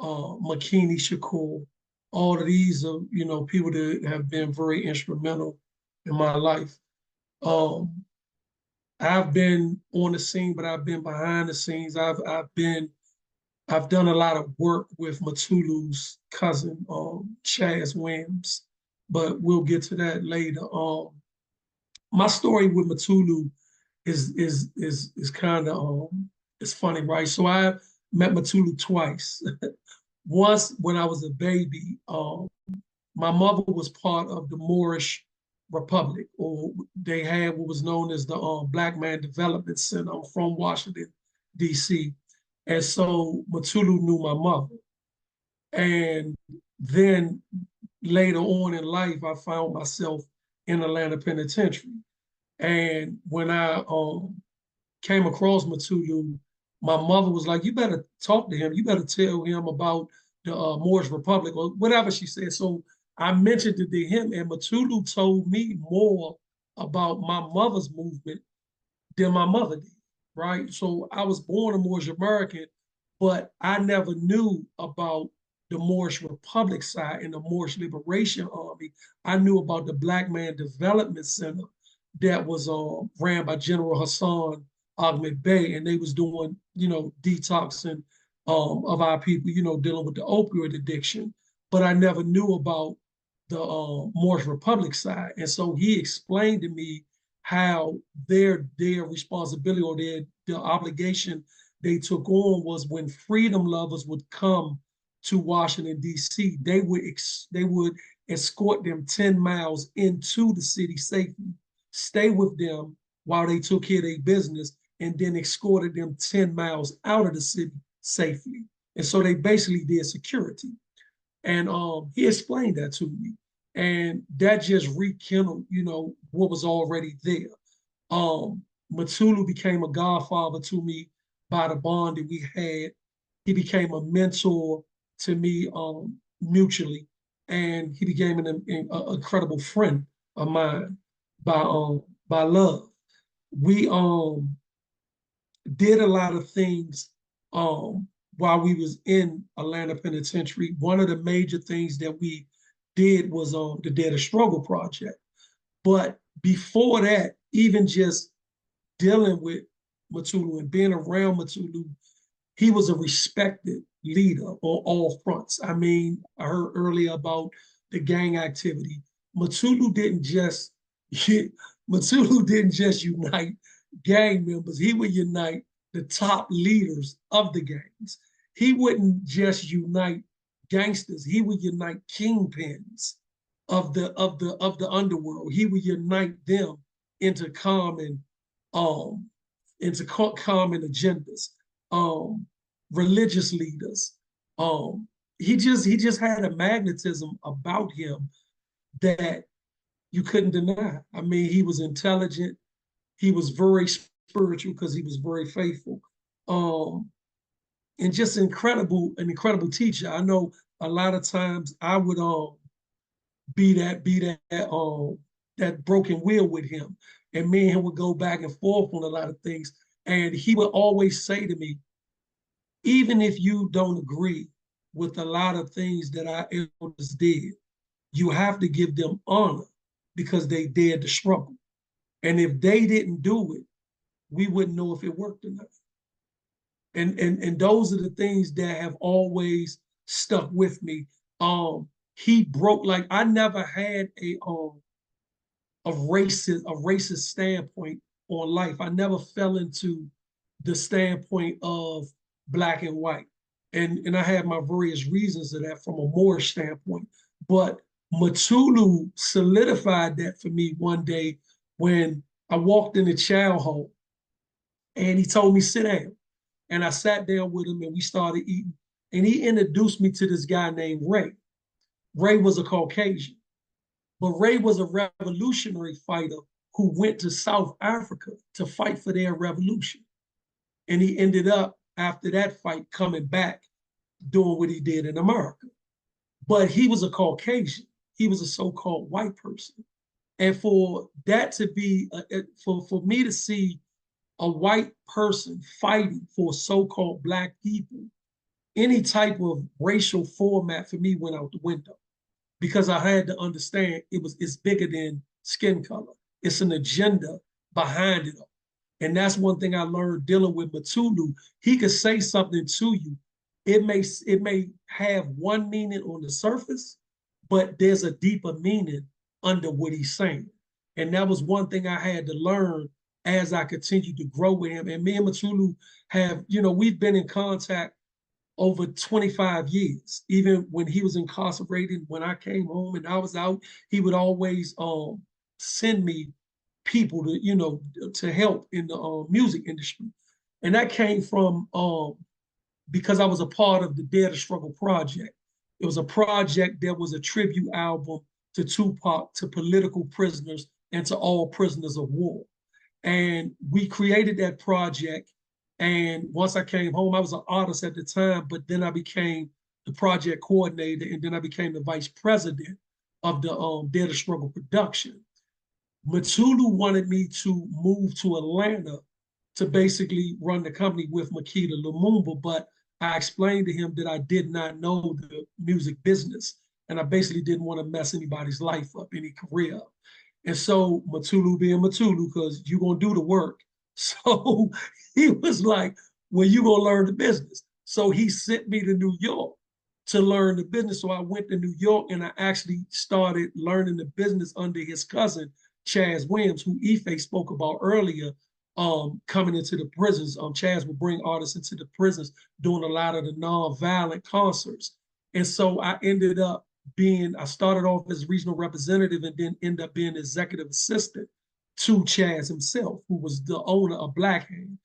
Makini Shakur. All of these are, people that have been very instrumental in my life. I've been on the scene, but I've been behind the scenes. I've done a lot of work with Mutulu's cousin, Chaz Williams, but we'll get to that later. My story with Mutulu is kind of it's funny, right? So I met Mutulu twice. Once when I was a baby, my mother was part of the Moorish Republic, or they had what was known as the Black Man Development Center. I'm from Washington, D.C. And so Mutulu knew my mother. And then later on in life, I found myself in Atlanta Penitentiary. And when I came across Mutulu, my mother was like, you better talk to him. You better tell him about the Moorish Republic, or whatever she said. So I mentioned it to him, and Mutulu told me more about my mother's movement than my mother did, right? So I was born a Moorish American, but I never knew about the Moorish Republic side and the Moorish Liberation Army. I knew about the Black Man Development Center that was ran by General Hassan Ahmed Bey, and they was doing, detoxing of our people, dealing with the opioid addiction. But I never knew about the Moorish Republic side. And so he explained to me how their responsibility, or their obligation they took on, was when freedom lovers would come to Washington, D.C., they would escort them 10 miles into the city safely, stay with them while they took care of their business, and then escorted them 10 miles out of the city safely. And so they basically did security. And he explained that to me. And that just rekindled, what was already there. Mutulu became a godfather to me by the bond that we had. He became a mentor to me mutually. And he became an incredible friend of mine by love. We did a lot of things while we was in Atlanta Penitentiary. One of the major things that we did was the Dare to Struggle Project. But before that, even just dealing with Mutulu and being around Mutulu, he was a respected leader on all fronts. I mean, I heard earlier about the gang activity. Mutulu didn't just unite gang members. He would unite the top leaders of the gangs. He wouldn't just unite gangsters. He would unite kingpins of the underworld. He would unite them into common agendas. Religious leaders. He just had a magnetism about him that you couldn't deny. I mean, he was intelligent. He was very spiritual because he was very faithful. And just an incredible teacher. I know a lot of times I would be that broken wheel with him. And me and him would go back and forth on a lot of things. And he would always say to me, even if you don't agree with a lot of things that our elders did, you have to give them honor because they dared to struggle. And if they didn't do it, we wouldn't know if it worked or not. And those are the things that have always stuck with me. He broke, like, I never had a racist standpoint on life. I never fell into the standpoint of black and white. And I had my various reasons of that from a Moorish standpoint. But Mutulu solidified that for me one day when I walked in the chow hall and he told me, sit down. And I sat down with him and we started eating. And he introduced me to this guy named Ray. Ray was a Caucasian, but Ray was a revolutionary fighter who went to South Africa to fight for their revolution. And he ended up, after that fight, coming back, doing what he did in America. But he was a Caucasian. He was a so-called white person. And for that to be, for me to see a white person fighting for so-called black people, any type of racial format for me went out the window, because I had to understand it's bigger than skin color. It's an agenda behind it all. And that's one thing I learned dealing with Mutulu. He could say something to you. It may have one meaning on the surface, but there's a deeper meaning under what he's saying. And that was one thing I had to learn as I continued to grow with him. And me and Mutulu have, we've been in contact over 25 years. Even when he was incarcerated, when I came home and I was out, he would always send me people to, you know, to help in the music industry. And that came from because I was a part of the Dare to Struggle project. It was a project that was a tribute album to Tupac, to political prisoners, and to all prisoners of war. And we created that project. And once I came home, I was an artist at the time, but then I became the project coordinator, and then I became the vice president of the Dare to Struggle production. Mutulu wanted me to move to Atlanta to basically run the company with Makita Lumumba, but I explained to him that I did not know the music business, and I basically didn't want to mess anybody's life up, any career up. And so Mutulu being Mutulu, because you're going to do the work. So he was like, well, you're going to learn the business. So he sent me to New York to learn the business. So I went to New York and I actually started learning the business under his cousin, Chaz Williams, who Ife spoke about earlier, coming into the prisons. Chaz would bring artists into the prisons, doing a lot of the non-violent concerts. And so I ended up I started off as regional representative and then ended up being executive assistant to Chaz himself, who was the owner of Black Hand.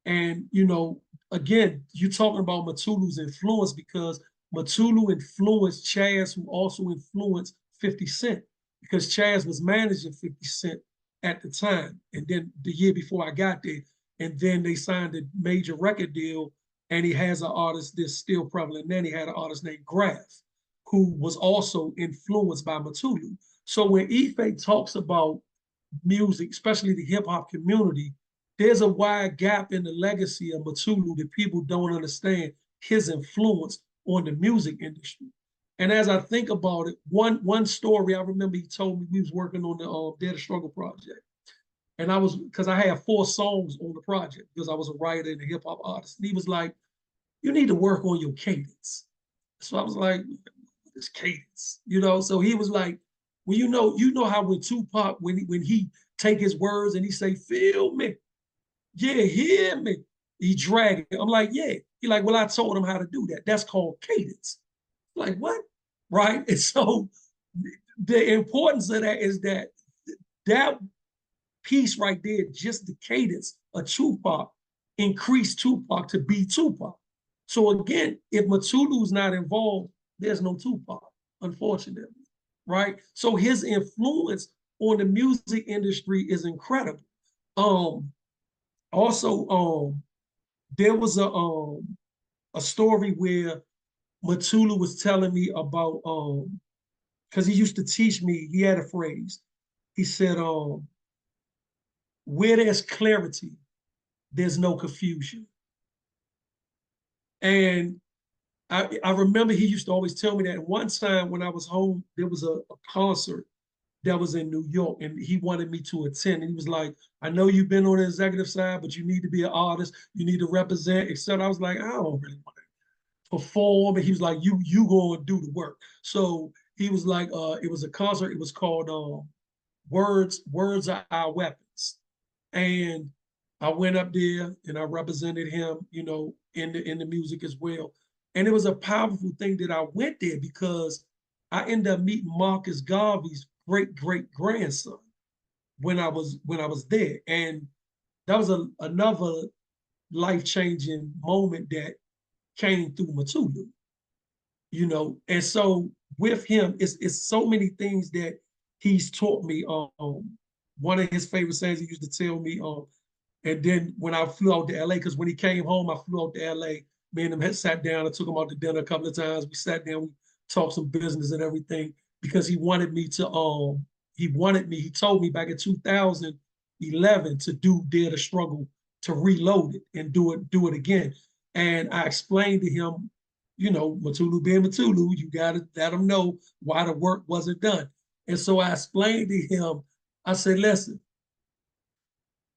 And, you know, again, you're talking about Mutulu's influence, because Mutulu influenced Chaz, who also influenced 50 Cent, because Chaz was managing 50 Cent at the time. And then the year before I got there, and then they signed a major record deal, and he has an artist that's still prevalent. Then he had an artist named Graf, who was also influenced by Mutulu. So when Ife talks about music, especially the hip hop community, there's a wide gap in the legacy of Mutulu that people don't understand his influence on the music industry. And as I think about it, one story I remember, he told me, we was working on the Dare to Struggle project. And because I had 4 songs on the project, because I was a writer and a hip hop artist. And he was like, you need to work on your cadence. So I was like, this cadence, you know? So he was like, well, you know how with Tupac, when he take his words and he say, feel me, yeah, hear me, he drag it. I'm like, yeah. He like, well, I told him how to do that. That's called cadence. Like, what? Right? And so the importance of that is that piece right there, just the cadence of Tupac, increased Tupac to be Tupac. So again, if Mutulu's not involved, there's no Tupac, unfortunately, right? So his influence on the music industry is incredible. Also, there was a story where Mutulu was telling me about, because he used to teach me, he had a phrase. He said, where there's clarity, there's no confusion. And I remember he used to always tell me that. One time when I was home, there was a concert that was in New York, and he wanted me to attend. And he was like, I know you've been on the executive side, but you need to be an artist. You need to represent, etc. I was like, I don't really want to perform. And he was like, you go and do the work. So he was like, it was a concert. It was called Words Are Our Weapons. And I went up there and I represented him, you know, in the music as well. And it was a powerful thing that I went there because I ended up meeting Marcus Garvey's great-great-grandson when I was there. And that was another life-changing moment that came through Mutulu, you know. And so with him, it's so many things that he's taught me. One of his favorite sayings he used to tell me, and then when I flew out to LA, because when he came home, I flew out to LA. Me and him had sat down. I took him out to dinner a couple of times. We sat down, we talked some business and everything, because he wanted me to, he told me back in 2011 to do Dare to Struggle, to reload it and do it again. And I explained to him, you know, Mutulu being Mutulu, you gotta let him know why the work wasn't done. And so I explained to him, I said, listen,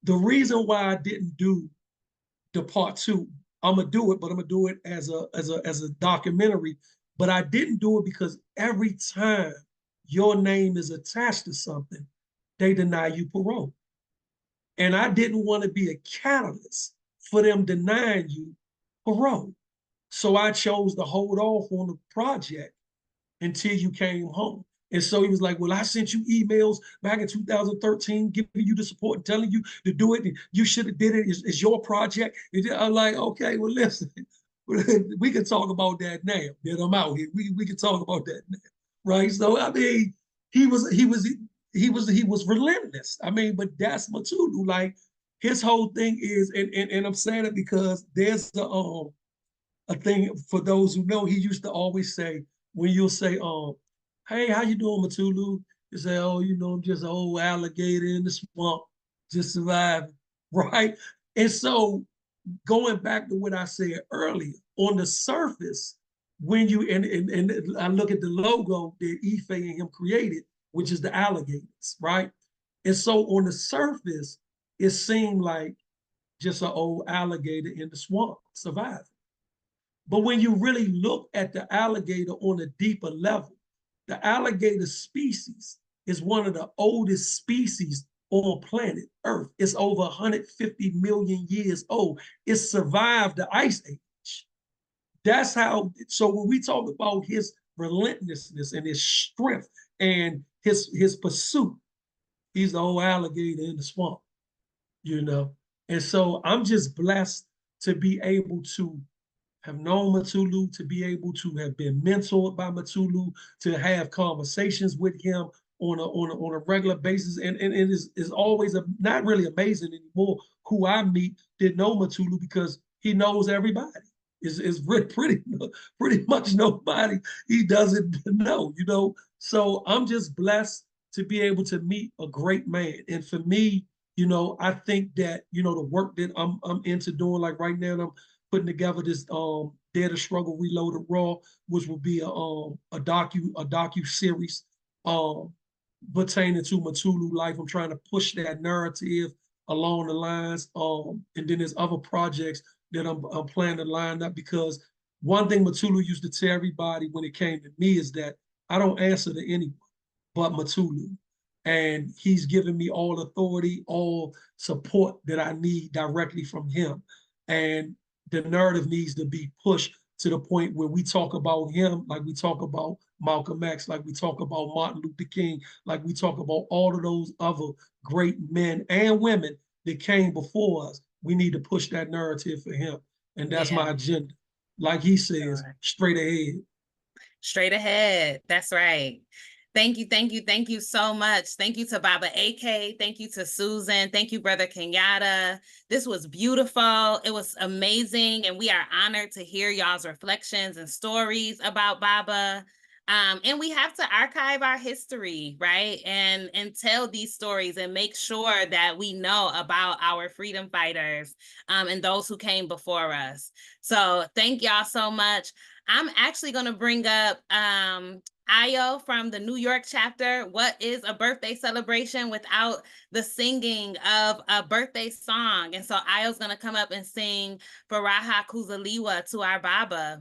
the reason why I didn't do the part 2, I'm gonna do it, but I'm gonna do it as a documentary. But I didn't do it because every time your name is attached to something, they deny you parole. And I didn't want to be a catalyst for them denying you parole. So I chose to hold off on the project until you came home. And so he was like, well, I sent you emails back in 2013, giving you the support and telling you to do it. And you should have did it. It's your project. And I'm like, okay, well, listen, we can talk about that now that I'm out here. We can talk about that now, right? So, I mean, he was relentless. I mean, but that's Mutulu. Like, his whole thing is, and I'm saying it because there's a thing for those who know, he used to always say, when you'll say, hey, how you doing, Mutulu? You say, oh, you know, I'm just an old alligator in the swamp, just surviving, right? And so going back to what I said earlier, on the surface, when you, and I look at the logo that Ife and him created, which is the alligators, right? And so on the surface, it seemed like just an old alligator in the swamp surviving. But when you really look at the alligator on a deeper level, the alligator species is one of the oldest species on planet Earth. It's over 150 million years old. It survived the Ice Age. That's how, so when we talk about his relentlessness and his strength and his pursuit, he's the old alligator in the swamp, you know? And so I'm just blessed to be able to have known Mutulu, to be able to have been mentored by Mutulu, to have conversations with him on a regular basis. And it is always not really amazing anymore who I meet that know Mutulu, because he knows everybody. Is pretty much nobody he doesn't know, you know? So I'm just blessed to be able to meet a great man. And for me, you know, I think that, you know, the work that I'm into doing, like right now, I'm putting together this Dare to Struggle Reloaded Raw, which will be a docu series pertaining to Mutulu life. I'm trying to push that narrative along the lines. And then there's other projects that I'm planning to line up, because one thing Mutulu used to tell everybody when it came to me is that I don't answer to anyone but Mutulu. And he's given me all authority, all support that I need directly from him. And the narrative needs to be pushed to the point where we talk about him like we talk about Malcolm X, like we talk about Martin Luther King, like we talk about all of those other great men and women that came before us. We need to push that narrative for him. And that's my agenda. Like he says, straight ahead. Straight ahead. That's right. Thank you so much. Thank you to Baba AK. Thank you to Susan. Thank you, Brother Kenyatta. This was beautiful. It was amazing. And we are honored to hear y'all's reflections and stories about Baba. And we have to archive our history, right? And tell these stories and make sure that we know about our freedom fighters and those who came before us. So thank y'all so much. I'm actually going to bring up Ayo from the New York chapter. What is a birthday celebration without the singing of a birthday song? And so Ayo's going to come up and sing Faraha Kuzaliwa to our Baba.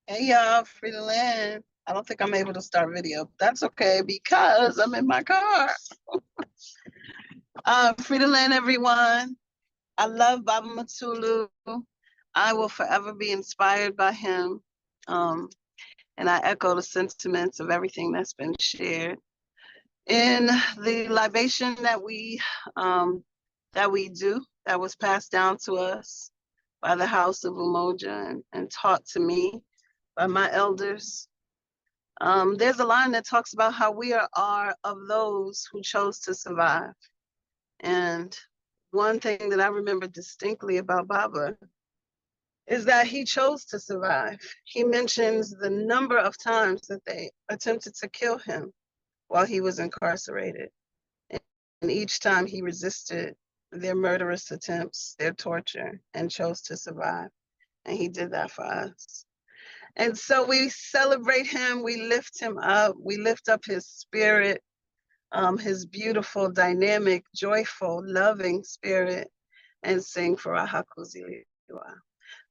Hey y'all, free to land. I don't think I'm able to start video. That's okay because I'm in my car. Free to land, everyone. I love Baba Mutulu. I will forever be inspired by him. And I echo the sentiments of everything that's been shared. In the libation that we do, that was passed down to us by the House of Umoja and taught to me by my elders, there's a line that talks about how we are of those who chose to survive. And one thing that I remember distinctly about Baba is that he chose to survive. He mentions the number of times that they attempted to kill him while he was incarcerated. And each time he resisted their murderous attempts, their torture, and chose to survive. And he did that for us. And so we celebrate him, we lift him up, we lift up his spirit, his beautiful, dynamic, joyful, loving spirit, and sing Faraha Kuzaliwa.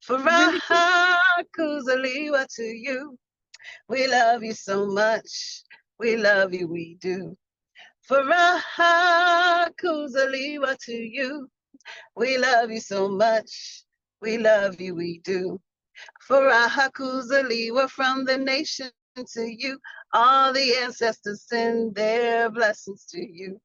Faraha Kuzaliwa to you. We love you so much. We love you, we do. Faraha Kuzaliwa to you. We love you so much. We love you, we do. Faraha Kuzaliwa, from the nation to you, all the ancestors send their blessings to you.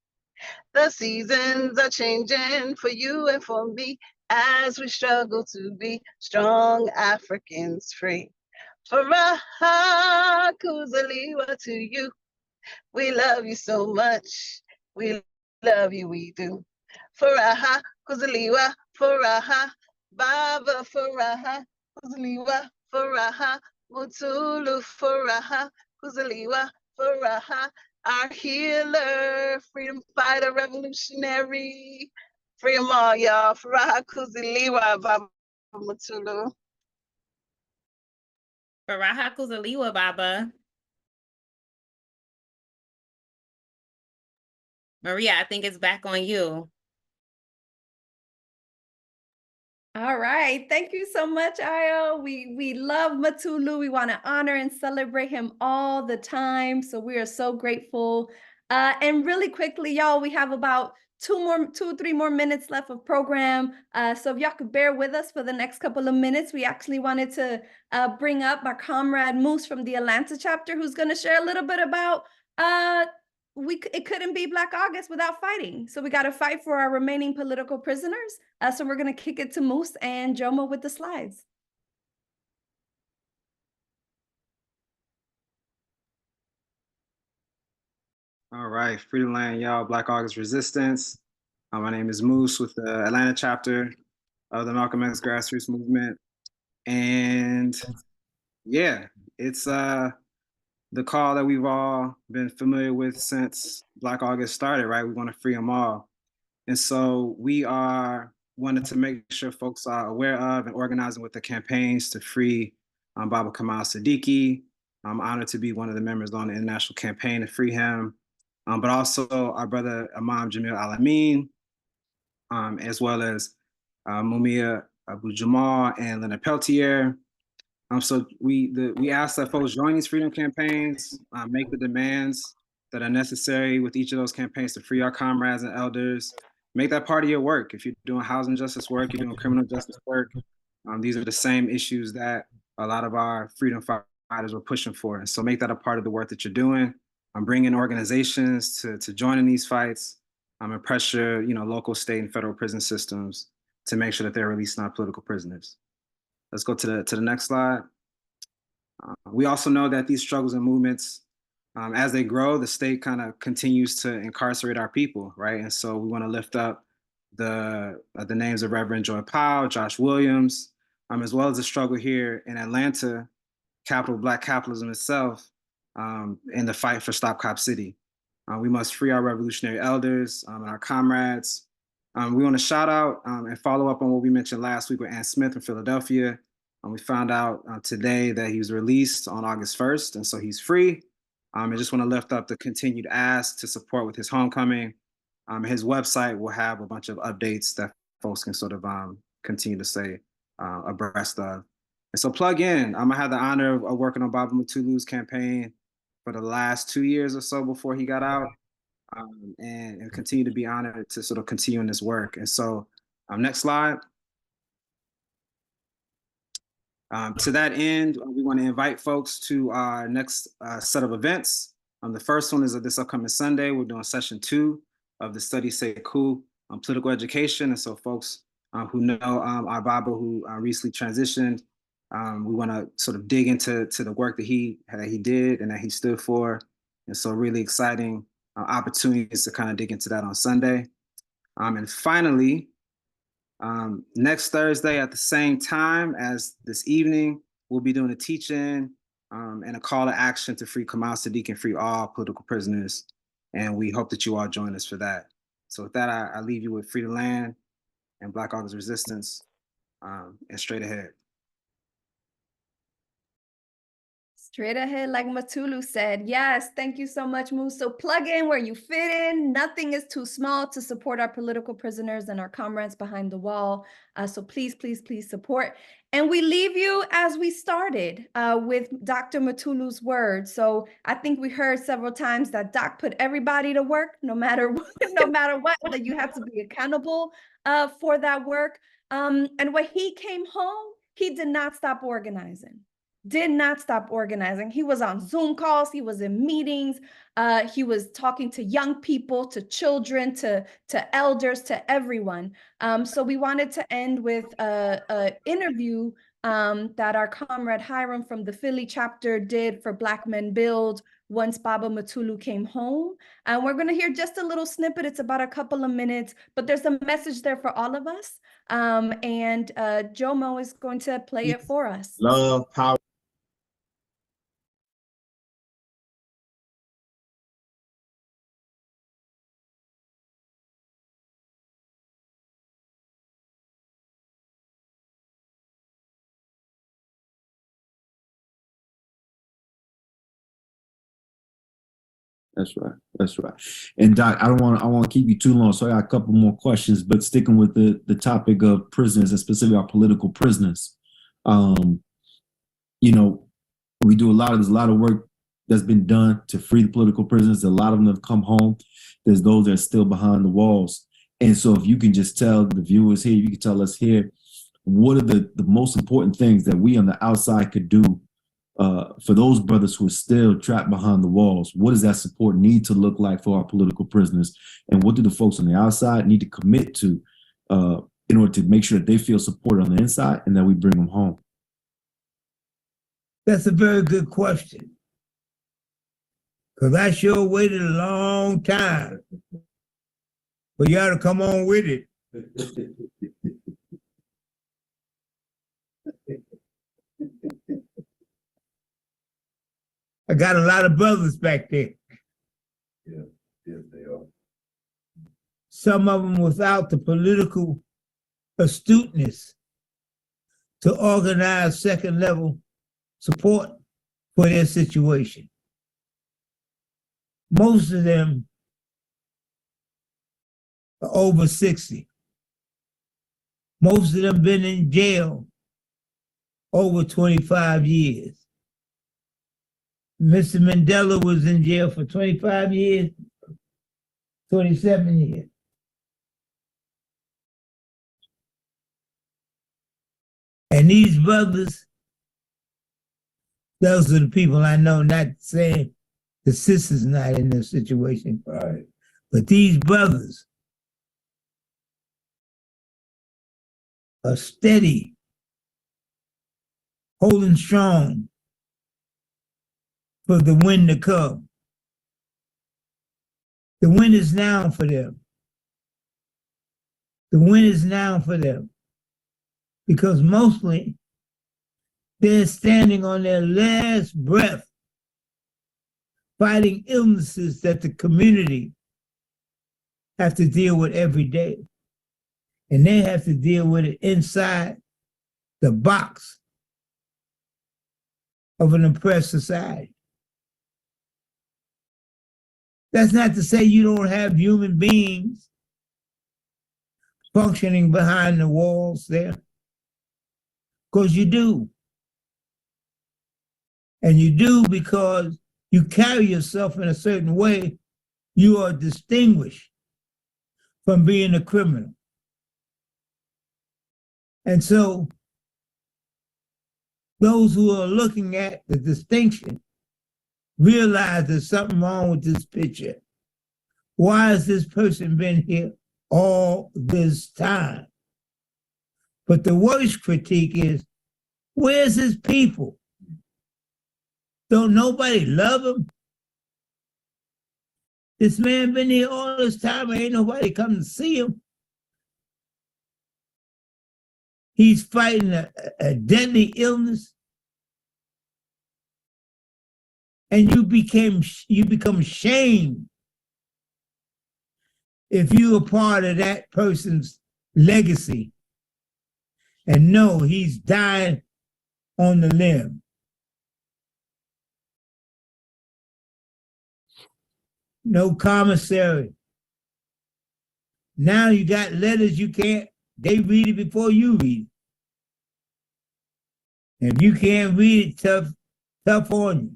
The seasons are changing for you and for me as we struggle to be strong Africans free. Faraha Kuzaliwa to you. We love you so much. We love you, we do. Faraha Kuzaliwa, Faraha, Baba Faraha, Kuzaliwa, Faraha, Mutulu Faraha, Kuzaliwa, Faraha, our healer, freedom fighter, revolutionary. Free them all, y'all. Faraha Kuzaliwa, Baba Mutulu. Faraha Kuzaliwa, Baba. Maria, I think it's back on you. All right. Thank you so much, Ayo. We love Mutulu. We want to honor and celebrate him all the time. So we are so grateful. And really quickly, y'all, we have about 3 more minutes left of program. So if y'all could bear with us for the next couple of minutes, we actually wanted to bring up our comrade Moose from the Atlanta chapter, who's going to share a little bit about it couldn't be Black August without fighting. So we got to fight for our remaining political prisoners. So we're going to kick it to Moose and Jomo with the slides. All right, free the land, y'all. Black August Resistance. My name is Moose with the Atlanta chapter of the Malcolm X Grassroots Movement. And yeah, it's the call that we've all been familiar with since Black August started, right? We want to free them all. And so we wanted to make sure folks are aware of and organizing with the campaigns to free Baba Kamal Siddiqui. I'm honored to be one of the members on the international campaign to free him, but also our brother Imam Jamil Al-Amin, as well as Mumia Abu Jamal and Leonard Peltier. So we ask that folks join these freedom campaigns, make the demands that are necessary with each of those campaigns to free our comrades and elders. Make that part of your work. If you're doing housing justice work, you're doing criminal justice work, these are the same issues that a lot of our freedom fighters were pushing for. And so make that a part of the work that you're doing. Bringing organizations to join in these fights, and pressure local, state, and federal prison systems to make sure that they're releasing our political prisoners. Let's go to the next slide. We also know that these struggles and movements, as they grow, the state kind of continues to incarcerate our people, right? And so we want to lift up the names of Reverend Joy Powell, Josh Williams, as well as the struggle here in Atlanta, capital of Black capitalism itself, in the fight for Stop Cop City. We must free our revolutionary elders and our comrades. We want to shout out and follow up on what we mentioned last week with Ann Smith from Philadelphia. We found out today that he was released on August 1st, and so he's free. I just want to lift up the continued ask to support with his homecoming. His website will have a bunch of updates that folks can sort of continue to stay abreast of. And so plug in. I had the honor of working on Baba Mutulu's campaign for the last 2 years or so before he got out, and continue to be honored to sort of continue in this work. And so next slide. To that end, we want to invite folks to our next set of events. The first one is this upcoming Sunday. We're doing session 2 of the Study Sekou on political education. And so folks who know our Baba who recently transitioned, we want to sort of dig into the work that he did and that he stood for. And so really exciting opportunities to kind of dig into that on Sunday. And finally, next Thursday at the same time as this evening, we'll be doing a teach-in and a call to action to free Kamal Siddiqui and free all political prisoners. And we hope that you all join us for that. So with that, I leave you with Free the Land and Black August Resistance, and straight ahead. Straight ahead, like Mutulu said. Yes, thank you so much, Moose. So plug in where you fit in. Nothing is too small to support our political prisoners and our comrades behind the wall. So please, please, please support. And we leave you as we started with Dr. Mutulu's words. So I think we heard several times that Doc put everybody to work, no matter what, that you have to be accountable for that work. And when he came home, he did not stop organizing. Did not stop organizing. He was on Zoom calls. He was in meetings. He was talking to young people, to children, to elders, to everyone. So we wanted to end with an interview that our comrade Hiram from the Philly chapter did for Black Men Build once Baba Mutulu came home. And we're going to hear just a little snippet. It's about a couple of minutes, but there's a message there for all of us. And Jomo is going to play it for us. Love, power. That's right. That's right. And Doc, I want to keep you too long, so I got a couple more questions. But sticking with the topic of prisoners and specifically our political prisoners, you know, we do there's a lot of work that's been done to free the political prisoners. A lot of them have come home. There's those that are still behind the walls. And so, if you can just tell the viewers here, you can tell us here, what are the most important things that we on the outside could do for those brothers who are still trapped behind the walls? What does that support need to look like for our political prisoners? And what do the folks on the outside need to commit to in order to make sure that they feel supported on the inside and that we bring them home? That's a very good question. Because I sure waited a long time for y'all to come on with it. I got a lot of brothers back there. Yeah, yes, they are. Some of them without the political astuteness to organize second level support for their situation. Most of them are over 60. Most of them been in jail over 25 years. Mr. Mandela was in jail for 25 years, 27 years. And these brothers, those are the people I know, not saying the sisters not in this situation. Right. But these brothers are steady, holding strong for the wind to come. The wind is now for them. The wind is now for them. Because mostly they're standing on their last breath, fighting illnesses that the community have to deal with every day. And they have to deal with it inside the box of an oppressed society. That's not to say you don't have human beings functioning behind the walls there, because you do. And you do because you carry yourself in a certain way. You are distinguished from being a criminal. And so those who are looking at the distinction realize there's something wrong with this picture. Why has this person been here all this time? But the worst critique is, where's his people? Don't nobody love him? This man been here all this time and ain't nobody come to see him. He's fighting a deadly illness. And you become shamed if you are part of that person's legacy and know he's dying on the limb. No commissary. Now you got letters they read it before you read it. If you can't read it, tough on you.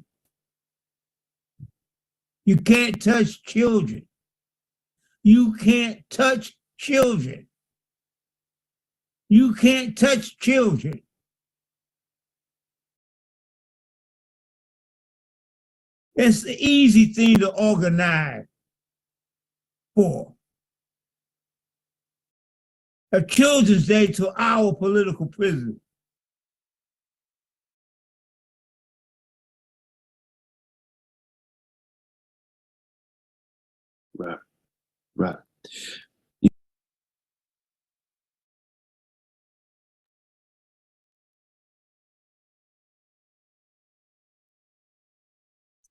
You can't touch children. You can't touch children. You can't touch children. It's the easy thing to organize for. A Children's Day to our political prisoners. Right, right.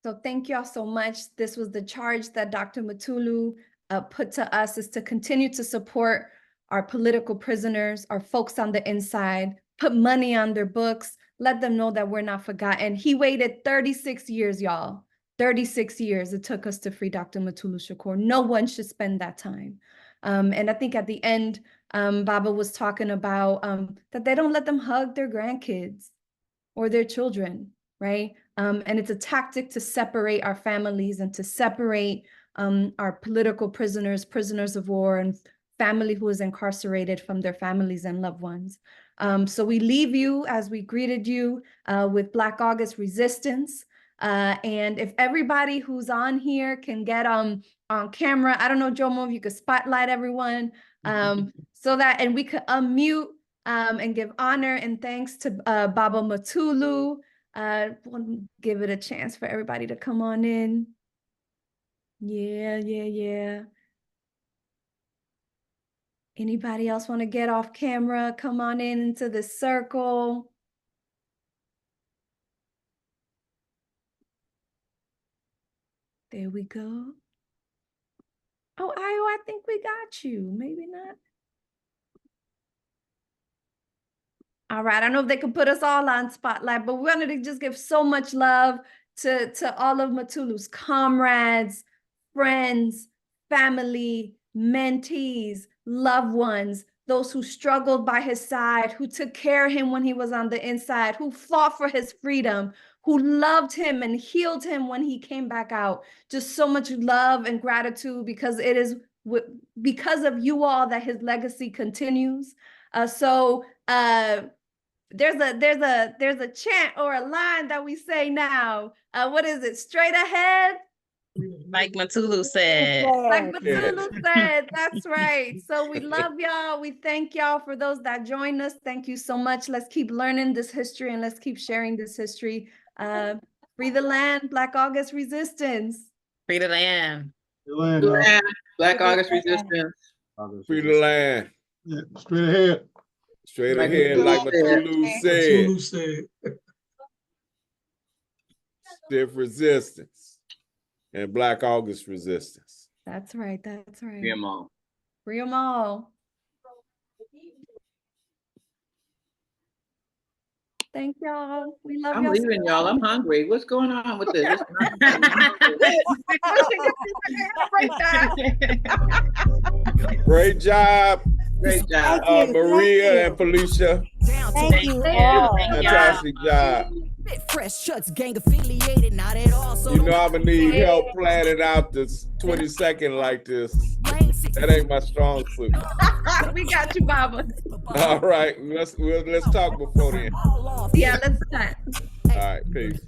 So thank y'all so much. This was the charge that Dr. Mutulu put to us, is to continue to support our political prisoners, our folks on the inside, put money on their books, let them know that we're not forgotten. He waited 36 years, y'all. 36 years it took us to free Dr. Mutulu Shakur. No one should spend that time. And I think at the end, Baba was talking about that they don't let them hug their grandkids or their children, right? And it's a tactic to separate our families and to separate our political prisoners, prisoners of war, and family who is incarcerated from their families and loved ones. So we leave you, as we greeted you, with Black August Resistance. And if everybody who's on here can get on camera, I don't know, Jomo, if you could spotlight everyone, so that, and we could unmute and give honor and thanks to Baba Mutulu. We'll give it a chance for everybody to come on in. Yeah. Anybody else want to get off camera? Come on in into the circle. There we go. Oh, Ayo, I think we got you. Maybe not. All right, I don't know if they could put us all on spotlight, but we wanted to just give so much love to all of Mutulu's comrades, friends, family, mentees, loved ones, those who struggled by his side, who took care of him when he was on the inside, who fought for his freedom, who loved him and healed him when he came back out. Just so much love and gratitude, because it is because of you all that his legacy continues. There's a chant or a line that we say now. What is it? Straight ahead. Like Mutulu said. Like Mutulu said, that's right. So we love y'all. We thank y'all for those that joined us. Thank you so much. Let's keep learning this history and let's keep sharing this history. Free the land, Black August Resistance. Free the land. Black August Resistance. Free the land. Yeah, straight ahead. Straight ahead, like Mutulu said. Mutulu said. Stiff resistance and Black August resistance. That's right. That's right. Free them all. Free them all. Thank y'all. We love y'all. I'm leaving y'all. I'm hungry. What's going on with this? Great job. Great job. Maria and Felicia. Thank you all. Fantastic job. Fresh Chucks gang affiliated, not at all. So you know I'm gonna need help planning out this 22nd like this. That ain't my strong suit. We got you, Baba. All right, let's talk before then. Yeah, let's start. All right, peace.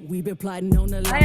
We've been plotting on the line.